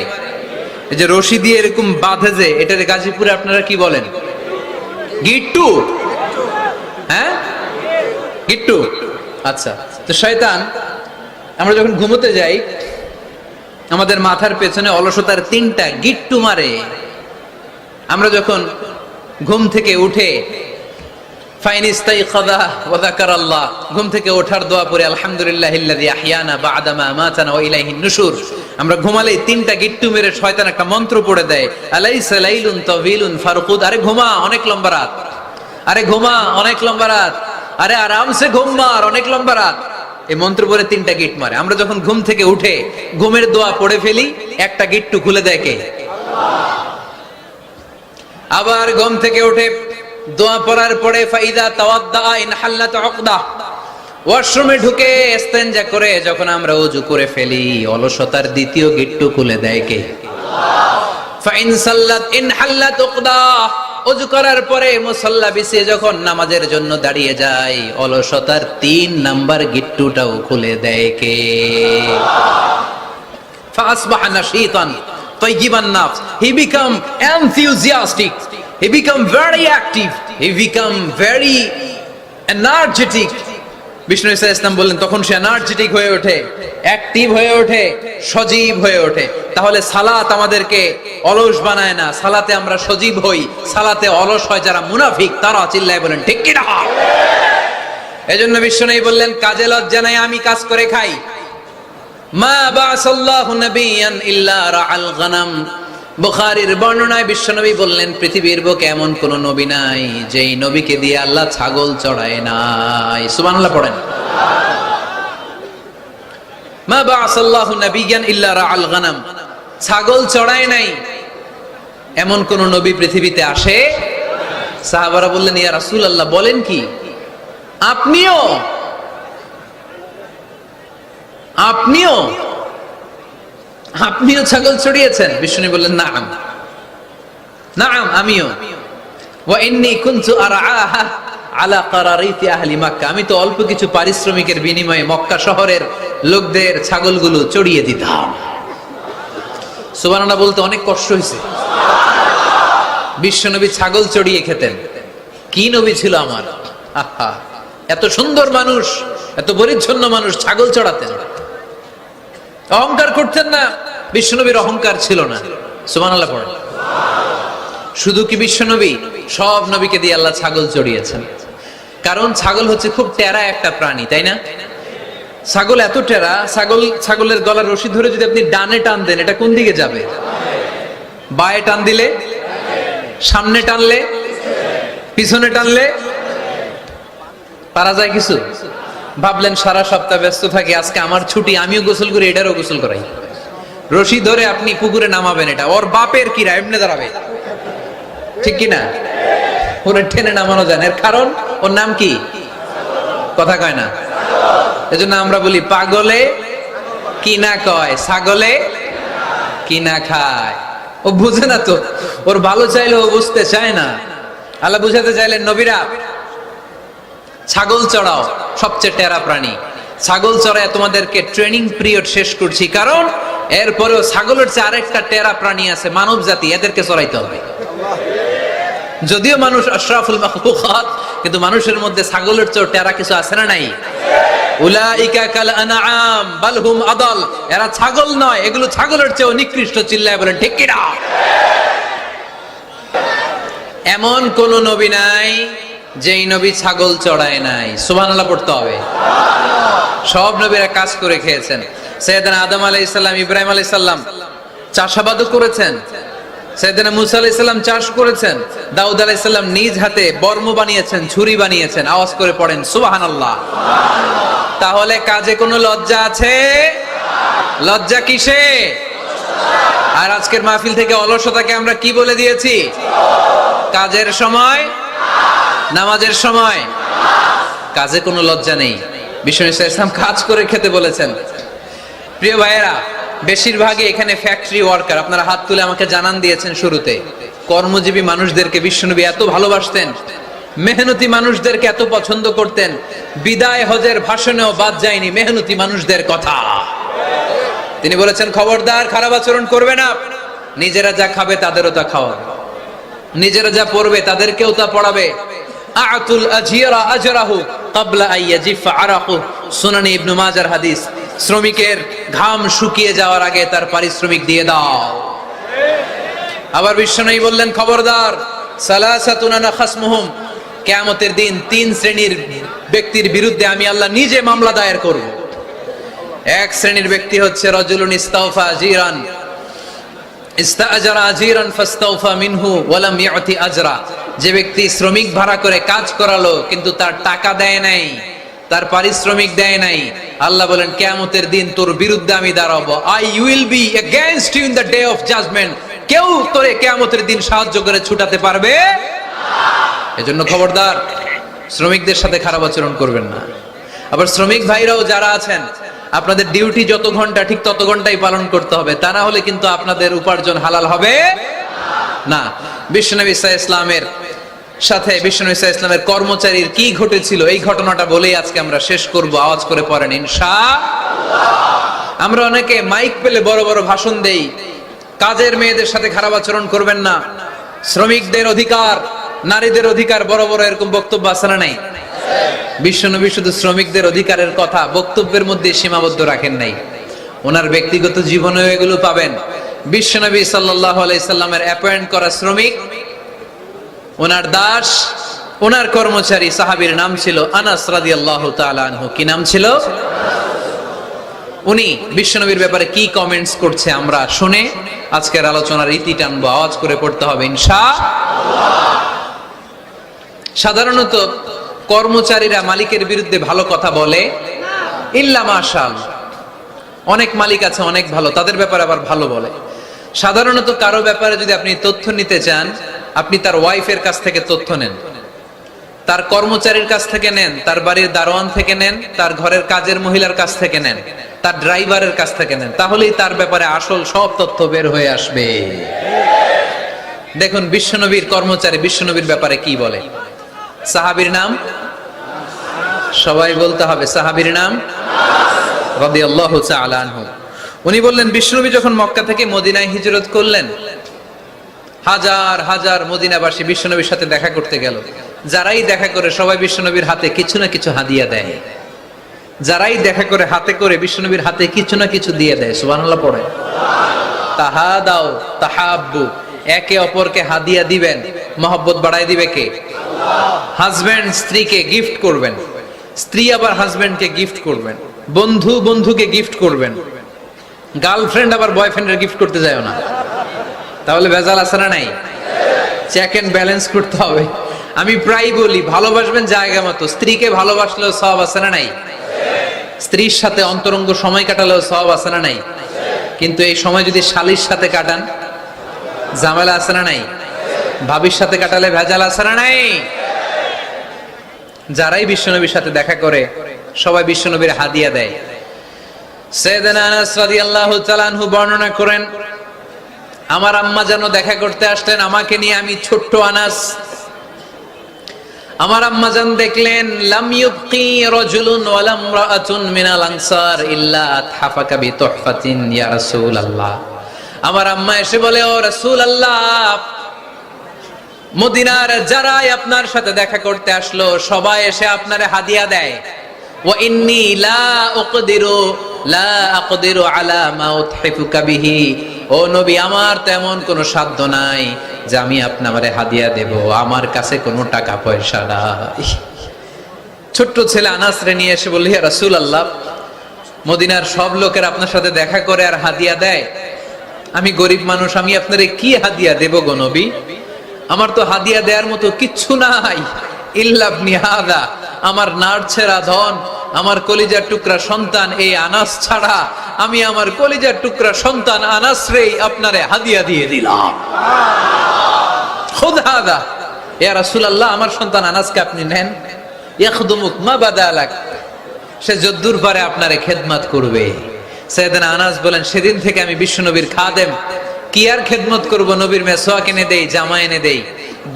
এই যে রশি দিয়ে এরকম বাঁধে যে এটার গাজীপুরে আপনারা কি বলেন গিট্টু হ্যাঁ গিট্টু আচ্ছা তো শয়তান আমরা যখন ঘুমোতে যাই আমাদের মাথার পেছনে অলসতার তিনটা গিট্টু মারে আমরা যখন ঘুম থেকে উঠে ঘুম থেকে ওঠার দোয়া পড়ে আলহামদুলিল্লাহিল্লাযী আহইয়ানা বা'দা মা আমাতানা ওয়া ইলাইহিন নুশুর আমরা ঘুমালে তিনটা গিট্টু মেরে শয়তান একটা মন্ত্র পড়ে দেয় আলাইসা লাইলুন তাওয়িলুন ফারকুদ আরে ঘুমা অনেক লম্বা রাত আরে ঘুমা অনেক লম্বা রাত আরে আরামসে ঘুম মার অনেক লম্বা রাত এই মন্ত্র পড়ে তিনটা গিট মারে আমরা যখন ঘুম থেকে উঠে ঘুমের দোয়া পড়ে ফেলি একটা গিট্টু খুলে দেয় কে আবার ঘুম থেকে উঠে দোয়া পড়ার পরে ফাইদা তাওয়াদ্দা ইন হাল্লাত উকদা ওয়াশরুমে ঢুকে ইস্তেনজা করে যখন আমরা ওযু করে ফেলি অলসতার দ্বিতীয় গিট্টু খুলে দেয় কে ফাইন সাল্লাত ইন হাল্লাত উকদা ওযু করার পরে মুসাল্লা বিছিয়ে যখন নামাজের জন্য দাঁড়িয়ে যায় অলসতার 3 নাম্বার গিট্টুটাও খুলে দেয় কে ফাসবাহা নাশীতান তাইয়িবান নাফস he become enthusiastic he become very active he become very energetic Vishnu ঈসা ইসলাম বললেন তখন সে এনার্জেটিক হয়ে ওঠে অ্যাক্টিভ হয়ে ওঠে সজীব হয়ে ওঠে তাহলে সালাত আমাদেরকে অলস বানায় না সালাতে আমরা সজীব হই সালাতে অলস হয় যারা মুনাফিক তারা চিল্লায় বলেন ঠিক কি না এজন্য বিশ্বনবী বললেন কাজে লজ্জা নাই আমি কাজ করে খাই মা বাসাল্লাহু নাবিয়ান ইল্লা রাআল গনাম বুখারীর বর্ণনায় বিশ্বনবী বললেন পৃথিবীর বুকে এমন কোন নবী নাই যেই নবীকে দিয়ে আল্লাহ ছাগল চড়ায় নাই সুবহানাল্লাহ পড়েন মা বাসাল্লাহু নাবিয়ান ইল্লা রাআল গনাম ছাগল চড়ায় নাই এমন কোন নবী পৃথিবীতে আসে সাহাবারা বললেন ইয়া রাসূলুল্লাহ বলেন কি আপনিও ছাগল চড়িয়েছেন বিষ্ণু বললেন নাম নাম আমিও ওয়া ইন্নী কুনতু আরআহা আলা কারারিতি আহলি মক্কা আমি তো অল্প কিছু পারিশ্রমিকের বিনিময়ে মক্কা শহরের লোকদের ছাগলগুলো চড়িয়ে দিতাম সুবহানাল্লাহ বলতে অনেক কষ্ট হয়েছে বিশ্বনবী ছাগল চড়িয়ে খেতেন কি নবী ছিল আমার আহা এত সুন্দর মানুষ এত পরিচ্ছন্ন মানুষ ছাগল চড়াতেন অহংকার করতেন না বিশ্বনবীর অহংকার ছিল না সুবহানাল্লাহ পড়েন শুধু কি বিশ্বনবী সব নবীকে দিয়ে আল্লাহ ছাগল চড়িয়েছেন কারণ ছাগল হচ্ছে খুব টেরা একটা প্রাণী তাই না ছাগল এত টেরা ছাগলের গলার রশি ধরে যদি আপনি ডানে টান দেন এটা কোন দিকে যাবে বায়ে টান দিলে সামনে টানলে পিছনে টানলে পারা যায় কিছু ভাবলেন সারা সপ্তাহ ব্যস্ত থাকি আজকে আমার ছুটি আমিও গোসল করি এটারও গোসল করাই রশি ধরে আপনি পুকুরে নামাবেন এটা ওর বাপের কিরা এমনি দাঁড়াবে ঠিক কিনা ওরে টেনে নামানো যায় এর কারণ ওর নাম কি কথা কয় না এজন্য আমরা বলি পাগলে কি না কয় ছাগলে কি না খায় ও বুঝে না তো ওর ভালো চাইলে ও বুঝতে চায় না আল্লাহ বুঝাতে চাইলেন নবীরা ছাগল চড়াও সবচেয়ে টেরা প্রাণী ছাগল চড়ায় তোমাদেরকে ট্রেনিং পিরিয়ড শেষ করছি কারণ এরপরেও ছাগলের চেয়ে আরেকটা টেরা প্রাণী আছে মানব জাতি এদেরকে চড়াইতে হবে যদিও মানুষ আশরাফুল মাখলুকাত কিন্তু মানুষের মধ্যে ছাগলের চেয়ে টেরা কিছু আছে না নাই উলাইকা কাল আনআম বাল হুম আদাল এরা ছাগল নয় এগুলো ছাগলের চেয়ে নিকৃষ্ট চিল্লায় বলেন ঠিক কি না এমন কোন নবী নাই যেই নবী ছাগল চড়ায় নাই। সুবহানাল্লাহ পড়তে হবে। সব নবীরা কাজ করে খেয়েছেন। সাইয়েদনা আদম আলাইহিস সালাম, ইব্রাহিম আলাইহিস সালাম চাষাবাদও করেছেন। সাইয়েদনা মুসা আলাইহিস সালাম চাষ করেছেন। দাউদ আলাইহিস সালাম নিজ হাতে বর্ম বানিয়েছেন, ছুরি বানিয়েছেন। আওয়াজ করে পড়েন সুবহানাল্লাহ। তাহলে কাজে কোনো লজ্জা আছে? লজ্জা কিসে? আর আজকের মাহফিল থেকে অলসতাকে আমরা কি বলে দিয়েছি? কাজের সময়, নামাজের সময় কাজে কোনো লজ্জা নেই। বিশ্বনবী সাল্লাল্লাহু আলাইহি ওয়াসাল্লাম কাজ করে খেতে বলেছেন। প্রিয় ভাইয়েরা, বেশিরভাগই এখানে ফ্যাক্টরি ওয়ার্কার। আপনারা হাত তুলে আমাকে জানান দিয়েছেন শুরুতে। কর্মজীবী মানুষদেরকে বিশ্বনবী এত ভালোবাসতেন, মেহনতি মানুষদেরকে এত পছন্দ করতেন। বিদায় হজের ভাষণেও বাদ যায়নি মেহনতি মানুষদের কথা। তিনি বলেছেন, খবরদার খারাপ আচরণ করবে না। নিজেরা যা খাবে তাদেরও তা খাওয়াবে, নিজেরা যা পড়বে তাদেরকেও তা পড়াবে। আতুল আজিরা আজরাহু ক্বাবলা আইয়াজিফা আরাকু, সুনানি ইবনে মাজার হাদিস। শ্রমিকের ঘাম শুকিয়ে যাওয়ার আগে তার পারিশ্রমিক দিয়ে দাও। আবার বিশ্বনবী বললেন, খবরদার, সালাসাতুন আনা খাসমুহুম, কিয়ামতের দিন 3 শ্রেণীর ব্যক্তির বিরুদ্ধে আমি আল্লাহ নিজে মামলা দায়ের করব। এক শ্রেণীর ব্যক্তি হচ্ছে রাজুলুন ইস্তাওফা আজিরান, ইস্তাআজারা আজিরান ফাস্তাওফা মিনহু ওয়া লাম ইউতি আজরা। যে ব্যক্তি শ্রমিক ভাড়া করে কাজ করালো কিন্তু তার টাকা দেয় নাই, তার পারিশ্রমিক দেয় নাই, আল্লাহ বলেন কিয়ামতের দিন তোর বিরুদ্ধে আমি দাঁড়াবো। I will be against you in the day of judgement. কেউ তোরে কিয়ামতের দিন সাহায্য করে ছুটাতে পারবে না। এজন্য খবরদার, শ্রমিকদের সাথে খারাপ আচরণ করবেন না। আবার শ্রমিক ভাইরাও যারা আছেন, আপনাদের ডিউটি যত ঘন্টা ঠিক তত ঘন্টাই পালন করতে হবে, তা না হলে কিন্তু আপনাদের উপার্জন হালাল হবে না। বিশ্বনবী সাল্লাল্লাহু আলাইহি ওয়াসাল্লামের সাথে বিশ্বনবী সাল্লাল্লাহু আলাইহি ওয়াসাল্লামের কর্মচারীর কি ঘটেছিল এই ঘটনাটা বলেই আজকে আমরা শেষ করব। আওয়াজ করে পড়েন ইনশাআল্লাহ। আমরা অনেকে মাইক পেলে বড় বড় ভাষণ দেই, কাজের মেয়েদের সাথে খারাপ আচরণ করবেন না, শ্রমিকদের অধিকার, নারীদের অধিকার, বড় বড় এরকম বক্তব্য আছে না নাই? বিশ্বনবী শুধু শ্রমিকদের অধিকারের কথা বক্তব্যের মধ্যে সীমাবদ্ধ রাখেন নাই, ওনার ব্যক্তিগত জীবনেও এগুলো পাবেন। বিশ্বনবী সাল্লাল্লাহু আলাইহি সাল্লামের অ্যাপয়েন্ট করা শ্রমিক, ওনার দাস, ওনার কর্মচারী সাহাবীর নাম ছিল আনাস রাদিয়াল্লাহু তাআলা আনহু। কি নাম ছিল? উনি বিশ্বনবীর ব্যাপারে কি কমেন্টস করছে আমরা শুনে আজকের আলোচনার ইতি টানবো। আওয়াজ করে পড়তে হবে ইনশাআল্লাহ। সাধারণত কর্মচারীরা মালিকের বিরুদ্ধে ভালো কথা বলে ইল্লা মাশাআল্লাহ। অনেক মালিক আছে অনেক ভালো, তাদের ব্যাপারে আবার ভালো বলে। সাধারণত কারো ব্যাপারে যদি আপনি তথ্য নিতে চান, আপনি তার ওয়াইফের কাছ থেকে তথ্য নেন, তার কর্মচারীর কাছ থেকে নেন, তার বাড়ির দারোয়ান থেকে নেন, তার ঘরের কাজের মহিলার কাছ থেকে নেন, তার ড্রাইভারের কাছ থেকে নেন, তাহলেই তার ব্যাপারে আসল সব তথ্য বের হয়ে আসবে। দেখুন বিশ্বনবীর কর্মচারী বিশ্বনবীর ব্যাপারে কি বলে। সাহাবীর নাম সবাই বলতে হবে, সাহাবীর নাম রাদিয়াল্লাহু তাআলা আনহু। উনি বললেন, বিশ্বনবী যখন মক্কা থেকে মদিনায় হিজরত করলেন, হাজার হাজার মদিনাবাসী বিশ্বনবীর সাথে দেখা করতে গেল। যারাই দেখা করে সবাই বিশ্বনবীর হাতে কিছু না কিছু হাদিয়া দেয়। যারাই দেখা করে হাতে করে বিশ্বনবীর হাতে কিছু না কিছু দিয়ে দেয়। সুবহানাল্লাহ পড়ে। তাহাদাও তাহাব্বু, একে অপরকে হাদিয়া দিবেন, মহব্বত বাড়ায় দিবে কে? হাজবেন্ড স্ত্রীকে গিফট করবেন, স্ত্রী আবার হাজবেন্ডকে গিফট করবেন, বন্ধু বন্ধুকে গিফট করবেন, গার্লফ্রেন্ড আবার বয়ফ্রেন্ডের গিফট করতে যায় না, তাহলে ভেজাল আছে না নাই? চেক এন্ড ব্যালেন্স করতে হবে। আমি প্রায় বলি, ভালোবাসবেন জায়গা মতো। স্ত্রীকে ভালোবাসলেও সওয়াব আছে না নাই? স্ত্রীর সাথে অন্তরঙ্গ সময় কাটালেও সওয়াব আছে না নাই? কিন্তু এই সময় যদি শালীর সাথে কাটান, ঝামেলা আছে না নাই? ভাবির সাথে কাটালে ভেজাল আছে না নাই? যারাই বিশ্বনবীর সাথে দেখা করে সবাই বিশ্বনবীর হাদিয়া দেয়। সাইয়েদনা আনাস রাদিয়াল্লাহু তাআলা আনহু বর্ণনা করেন, আমার আম্মা যেন দেখা করতে আসলেন আমাকে নিয়ে, আমি ছোট্ট আনাস। আমার আম্মা জান দেখলেন, লাম ইউবকি রাজুলুন ওয়ালা ইমরাআতুন মিনাল আনসার ইল্লা আতহাফাকা বিতুহফাতিন ইয়া রাসূলুল্লাহ। আমার আম্মা এসে বলে, ও রাসূলুল্লাহ, মদিনার যারাই আপনার সাথে দেখা করতে আসলো সবাই এসে আপনারে হাদিয়া দেয়। ওয়া ইন্নী লা আকদিরু আলা মা উতহিফুকা বিহি, ও নবী আমার তেমন কোনো সাধ্য নাই যে আমি আপনারে হাদিয়া দেব, আমার কাছে কোনো টাকা পয়সা নাই। ছোট্ট ছেলে আনাস রে নিয়ে এসে বলল, ইয়া রাসূলুল্লাহ, মদিনার সব লোকের আপনার সাথে দেখা করে আর হাদিয়া দেয়, আমি গরিব মানুষ, আমি আপনারে কি হাদিয়া দেব গো নবী? আমার তো হাদিয়া দেওয়ার মতো কিচ্ছু নাই, ইল্লা ইবনি হাদা, আমার নাড়ছেরা ধন, আমার কলিজার টুকরা সন্তান এই আনাস ছাড়া আমি আমার কলিজার টুকরা সন্তান আনাস রেই আপনারে হাদিয়া দিয়ে দিলাম। খুদ হাদা ইয়া রাসূলুল্লাহ, আমার সন্তান আনাসকে আপনি নেন, ইয়াখদুমুক মা বাদালাক, সে যদ্দুর পারে আপনারে খেদমত করবে। সাইয়েদনা আনাস বলেন, সেদিন থেকে আমি বিশ্বনবীর খাদেম, কি আর খেদমত করব, নবীর মেসওয়াক এনে দেই, জামা এনে দেই।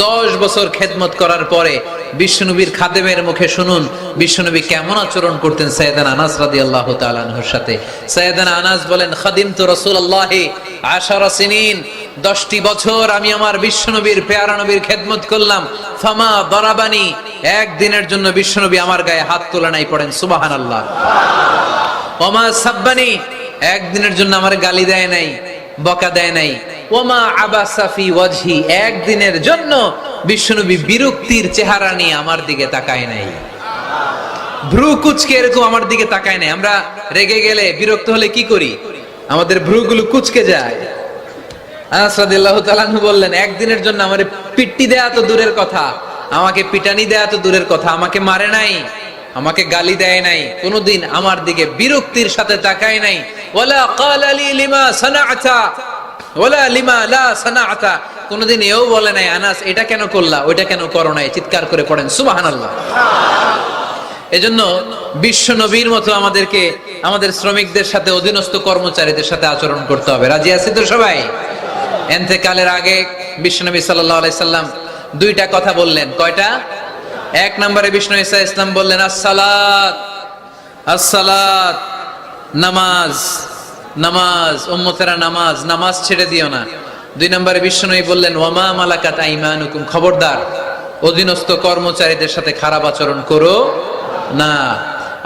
10 বছর খেদমত করার পরে বিশ্বনবীর খাদেমের মুখে শুনুন বিশ্বনবী কেমন আচরণ করতেন সাইয়েদনা আনাস রাদিয়াল্লাহু তাআলা আনহুর সাথে। সাইয়েদনা আনাস বলেন, খাদিমতু রাসূলুল্লাহি 10 সিনিন, 10টি বছর আমি আমার বিশ্বনবীর পেয়ারা নবীর খেদমত করলাম। ফামা দারাবানি, একদিনের জন্য বিশ্বনবী আমার গায়ে হাত তোলা নাই, পড়েন সুবহানাল্লাহ। ওমা সাব্বানি, একদিনের জন্য আমার গালি দেয় নাই, বকা দেয় নাই। ওমা আবাসা ফি ওয়াজহি, একদিনের জন্য বিশ্বনবী বিরক্তির চেহারা নিয়ে আমার দিকে তাকায় নাই, ভ্রু কুচকে এরকম আমার দিকে তাকায় নাই। আমরা রেগে গেলে, বিরক্ত হলে কি করি? আমাদের ভ্রুগুলো কুচকে যায়। আনাস রাদিয়াল্লাহু তাআলা আনহু বললেন, একদিনের জন্য আমারে পিট্টি দেয়া তো দূরের কথা, আমাকে পিটানি দেয়া তো দূরের কথা, আমাকে মারে নাই, আমাকে গালি দেয় নাই, কোনদিন আমার দিকে বিরক্তির সাথে তাকায় নাই। ওয়ালা ক্বালা লি লিমা সানাআতা ওয়ালা লিমা লা সানাআতা, কোনদিন এও বলে নাই আনাস এটা কেন করলা, ওইটা কেন করো নাই। চিৎকার করে পড়েন সুবহানাল্লাহ। এজন্য বিশ্ব নবীর মতো আমাদেরকে আমাদের শ্রমিকদের সাথে, অধীনস্থ কর্মচারীদের সাথে আচরণ করতে হবে। রাজি আছি তো সবাই? ইন্তেকালের আগে বিশ্বনবী সাল্লাল্লাহু আলাইহি সাল্লাম 2টা কথা বললেন। কয়টা? 1 নম্বরে বিষ্ণু ঈসা ইসলাম বললেন, আসসালাত আসসালাত, নামাজ নামাজ, উম্মতেরা নামাজ, নামাজ ছেড়ে দিও না। 2 নম্বরে বিষ্ণু বললেন, ওয়ামা মালাকাত আইমানুকুম, খবরদার অধীনস্থ কর্মচারীদের সাথে খারাপ আচরণ করো না।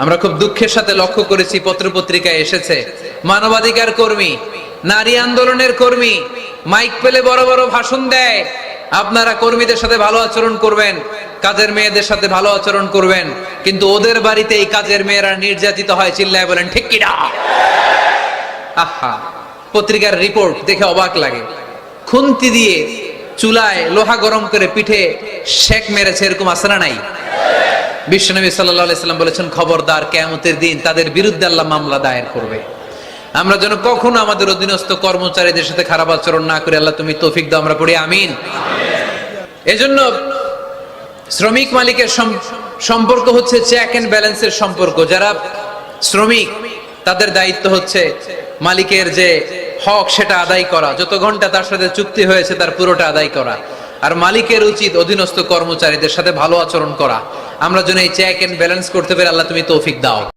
আমরা খুব দুঃখের সাথে লক্ষ্য করেছি, পত্রপত্রিকায় এসেছে, মানবাধিকার কর্মী, নারী আন্দোলনের কর্মী মাইক পেলে বড় বড় ভাষণ দেয়, আপনারা কর্মীদের সাথে ভালো আচরণ করবেন, কাজের মেয়েদের সাথে ভালো আচরণ করবেন, কিন্তু ওদের বাড়িতে এই কাজের মেয়েরা নির্যাতিত হয়, চিল্লায় বলেন ঠিক কি না? আহা, পত্রিকার রিপোর্ট দেখে অবাক লাগে। খুন্তি দিয়ে চুলায় লোহা গরম করে পিঠে শেক মেরেছে, এরকম আছে না নাই? বিশ্বনবী সাল্লাল্লাহু আলাইহি সাল্লাম বলেছেন, খবরদার, কিয়ামতের দিন তাদের বিরুদ্ধে আল্লাহ মামলা দায়ের করবে। আমরা যেন কখনো আমাদের অধীনস্থ কর্মচারীদের সাথে খারাপ আচরণ না করে, আল্লাহ তুমি তৌফিক দাও, আমরা পড়ি আমিন। এজন্য শ্রমিক মালিকের সম্পর্ক হচ্ছে চেক এন্ড ব্যালেন্সের সম্পর্ক। যারা শ্রমিক, তাদের দায়িত্ব হচ্ছে মালিকের যে হক সেটা আদায় করা, যত ঘন্টা তার সাথে চুক্তি হয়েছে তার পুরোটা আদায় করা। আর মালিকের উচিত অধীনস্থ কর্মচারীদের সাথে ভালো আচরণ করা। আমরা যেন এই চেক এন্ড ব্যালেন্স করতে পারি, আল্লাহ তুমি তৌফিক দাও।